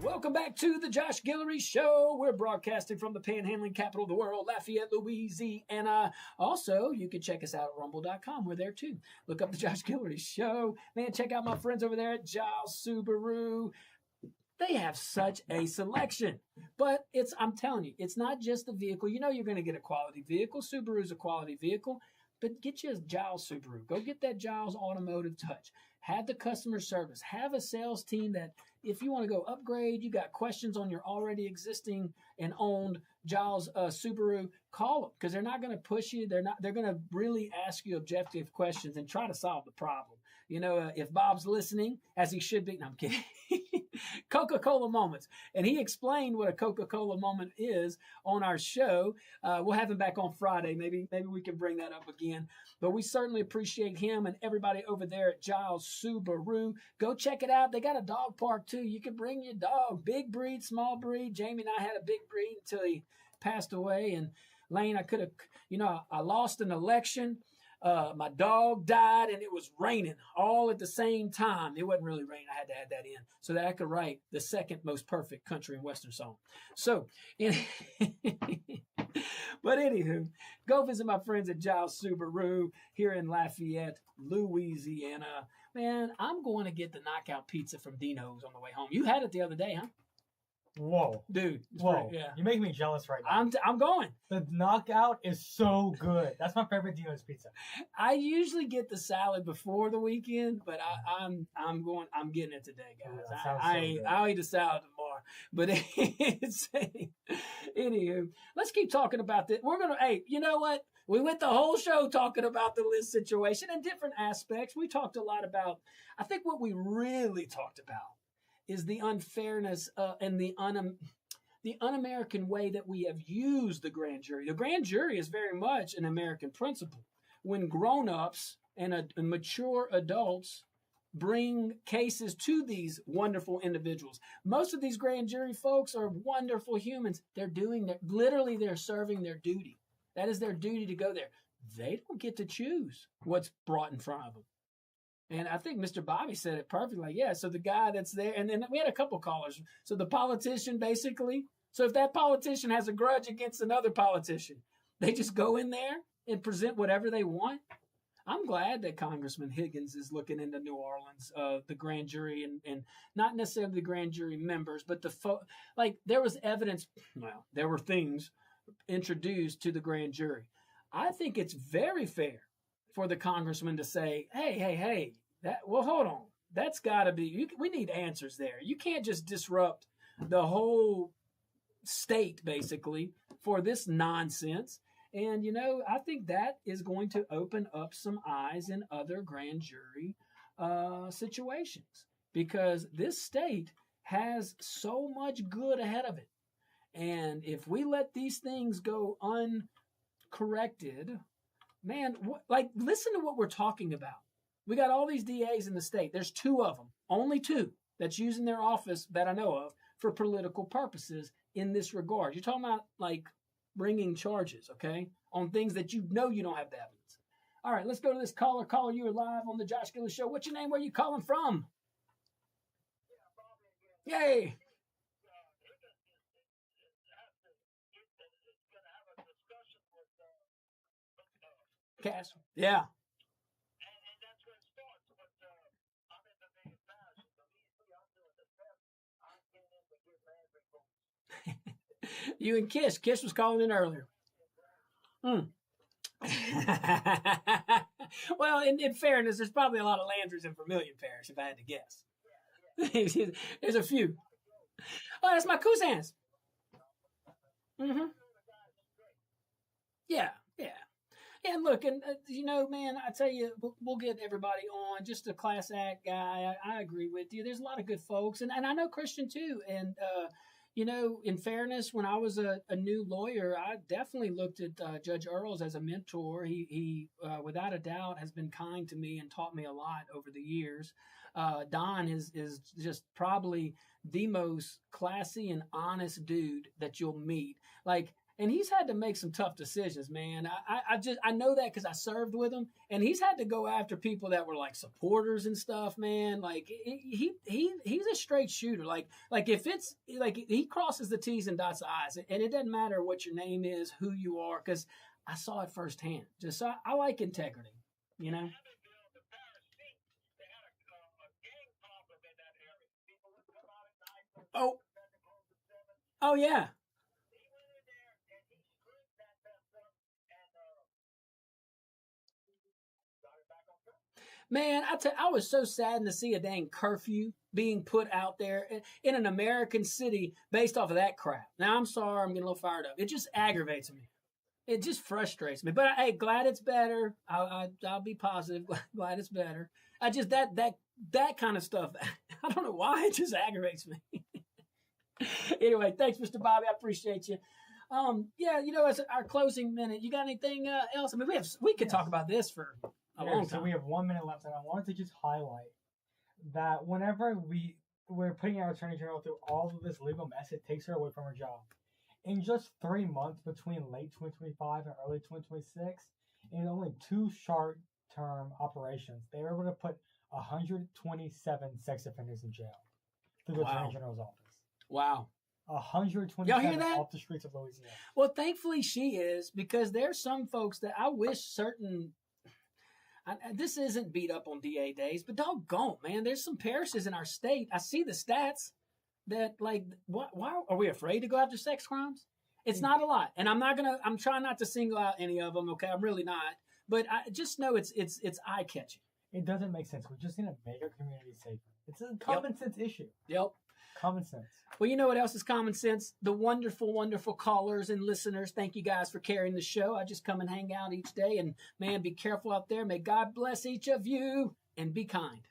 Welcome back to the Josh Guillory Show. We're broadcasting from the panhandling capital of the world, Lafayette, Louisiana. Also, you can check us out at rumble.com. We're there too. Look up the Josh Guillory Show. Man, check out my friends over there at Giles Subaru. They have such a selection. But I'm telling you, it's not just the vehicle. You know you're going to get a quality vehicle. Subaru's a quality vehicle. But get you a Giles Subaru. Go get that Giles Automotive Touch. Have the customer service. Have a sales team that if you want to go upgrade, you got questions on your already existing and owned Giles Subaru, call them because they're not going to push you. They're going to really ask you objective questions and try to solve the problem. You know, if Bob's listening, as he should be, no, I'm kidding. Coca-Cola moments. And he explained what a Coca-Cola moment is on our show. We'll have him back on Friday. Maybe we can bring that up again. But we certainly appreciate him and everybody over there at Giles Subaru. Go check it out. They got a dog park too. You can bring your dog. Big breed, small breed. Jamie and I had a big breed until he passed away. And Lane, I lost an election. My dog died and it was raining all at the same time. It wasn't really raining. I had to add that in so that I could write the second most perfect country and western song. So, but anywho, go visit my friends at Giles Subaru here in Lafayette, Louisiana. Man, I'm going to get the knockout pizza from Dino's on the way home. You had it the other day, huh? Whoa. Dude. Whoa. Yeah. You're making me jealous right now. I'm going. The knockout is so good. That's my favorite Dino's pizza. I usually get the salad before the weekend, but I'm getting it today, guys. Ooh, I'll eat a salad tomorrow. But anywho, let's keep talking about this. You know what? We went the whole show talking about the Liz situation and different aspects. We talked a lot about, I think what we really talked about is the unfairness and the un-American way that we have used the grand jury. The grand jury is very much an American principle. When grown-ups and mature adults bring cases to these wonderful individuals. Most of these grand jury folks are wonderful humans. They're serving their duty. That is their duty to go there. They don't get to choose what's brought in front of them. And I think Mr. Bobby said it perfectly. Like, yeah, so the guy that's there, and then we had a couple callers. So the politician basically, so if that politician has a grudge against another politician, they just go in there and present whatever they want. I'm glad that Congressman Higgins is looking into New Orleans, the grand jury, and not necessarily the grand jury members, but there was evidence, there were things introduced to the grand jury. I think it's very fair for the congressman to say, hey, hold on. That's got to be, we need answers there. You can't just disrupt the whole state, basically, for this nonsense. And, I think that is going to open up some eyes in other grand jury situations because this state has so much good ahead of it. And if we let these things go uncorrected, man, listen to what we're talking about. We got all these DAs in the state. There's 2 of them, only 2, that's using their office that I know of for political purposes in this regard. You're talking about, bringing charges, okay, on things that you know you don't have the evidence. All right, let's go to this caller. Caller, you are live on the Josh Guillory Show. What's your name? Where are you calling from? Yay! Cash. Yeah. And that's where it starts. But I'm in the big fashion. So easily I'm doing the best I can to get Landry. You and Kish. Kish was calling in earlier. Well, in fairness, there's probably a lot of Landrys in Vermilion Parish, if I had to guess. There's a few. Oh, that's my Cousins. Mm-hmm. Yeah. And look, and man, I tell you, we'll get everybody on. Just a class act guy. I agree with you. There's a lot of good folks, and I know Christian too. And in fairness, when I was a new lawyer, I definitely looked at Judge Earls as a mentor. He without a doubt has been kind to me and taught me a lot over the years. Don is just probably the most classy and honest dude that you'll meet. Like, And he's had to make some tough decisions, man. I know that because I served with him, and he's had to go after people that were like supporters and stuff, man. Like he's a straight shooter. Like if it's like he crosses the T's and dots the I's, and it doesn't matter what your name is, who you are, because I saw it firsthand. Just so I like integrity, you know. Oh, oh yeah. Man, I was so saddened to see a dang curfew being put out there in an American city based off of that crap. Now, I'm sorry, I'm getting a little fired up. It just aggravates me. It just frustrates me. But hey, glad it's better. I'll be positive. Glad it's better. I just that kind of stuff. I don't know why it just aggravates me. Anyway, thanks, Mr. Bobby. I appreciate you. Yeah, you know, as our closing minute, you got anything else? I mean, we could talk about this for a long time. So we have 1 minute left, and I wanted to just highlight that whenever we're putting our attorney general through all of this legal mess, it takes her away from her job. In just 3 months between late 2025 and early 2026, in only 2 short-term operations, they were able to put 127 sex offenders in jail through the attorney general's office. Wow. 127 Y'all hear that? off the streets of Louisiana. Well, thankfully she is, because there's some folks that I wish certain. This isn't beat up on DA days, but doggone, man, there's some parishes in our state. I see the stats that, like, why are we afraid to go after sex crimes? It's not a lot, and I'm trying not to single out any of them. Okay, I'm really not, but I just know it's eye catching. It doesn't make sense. We just need to make our community safer. It's a common sense issue. Yep. Common sense. Well, you know what else is common sense? The wonderful, wonderful callers and listeners. Thank you guys for carrying the show. I just come and hang out each day. And, man, be careful out there. May God bless each of you and be kind.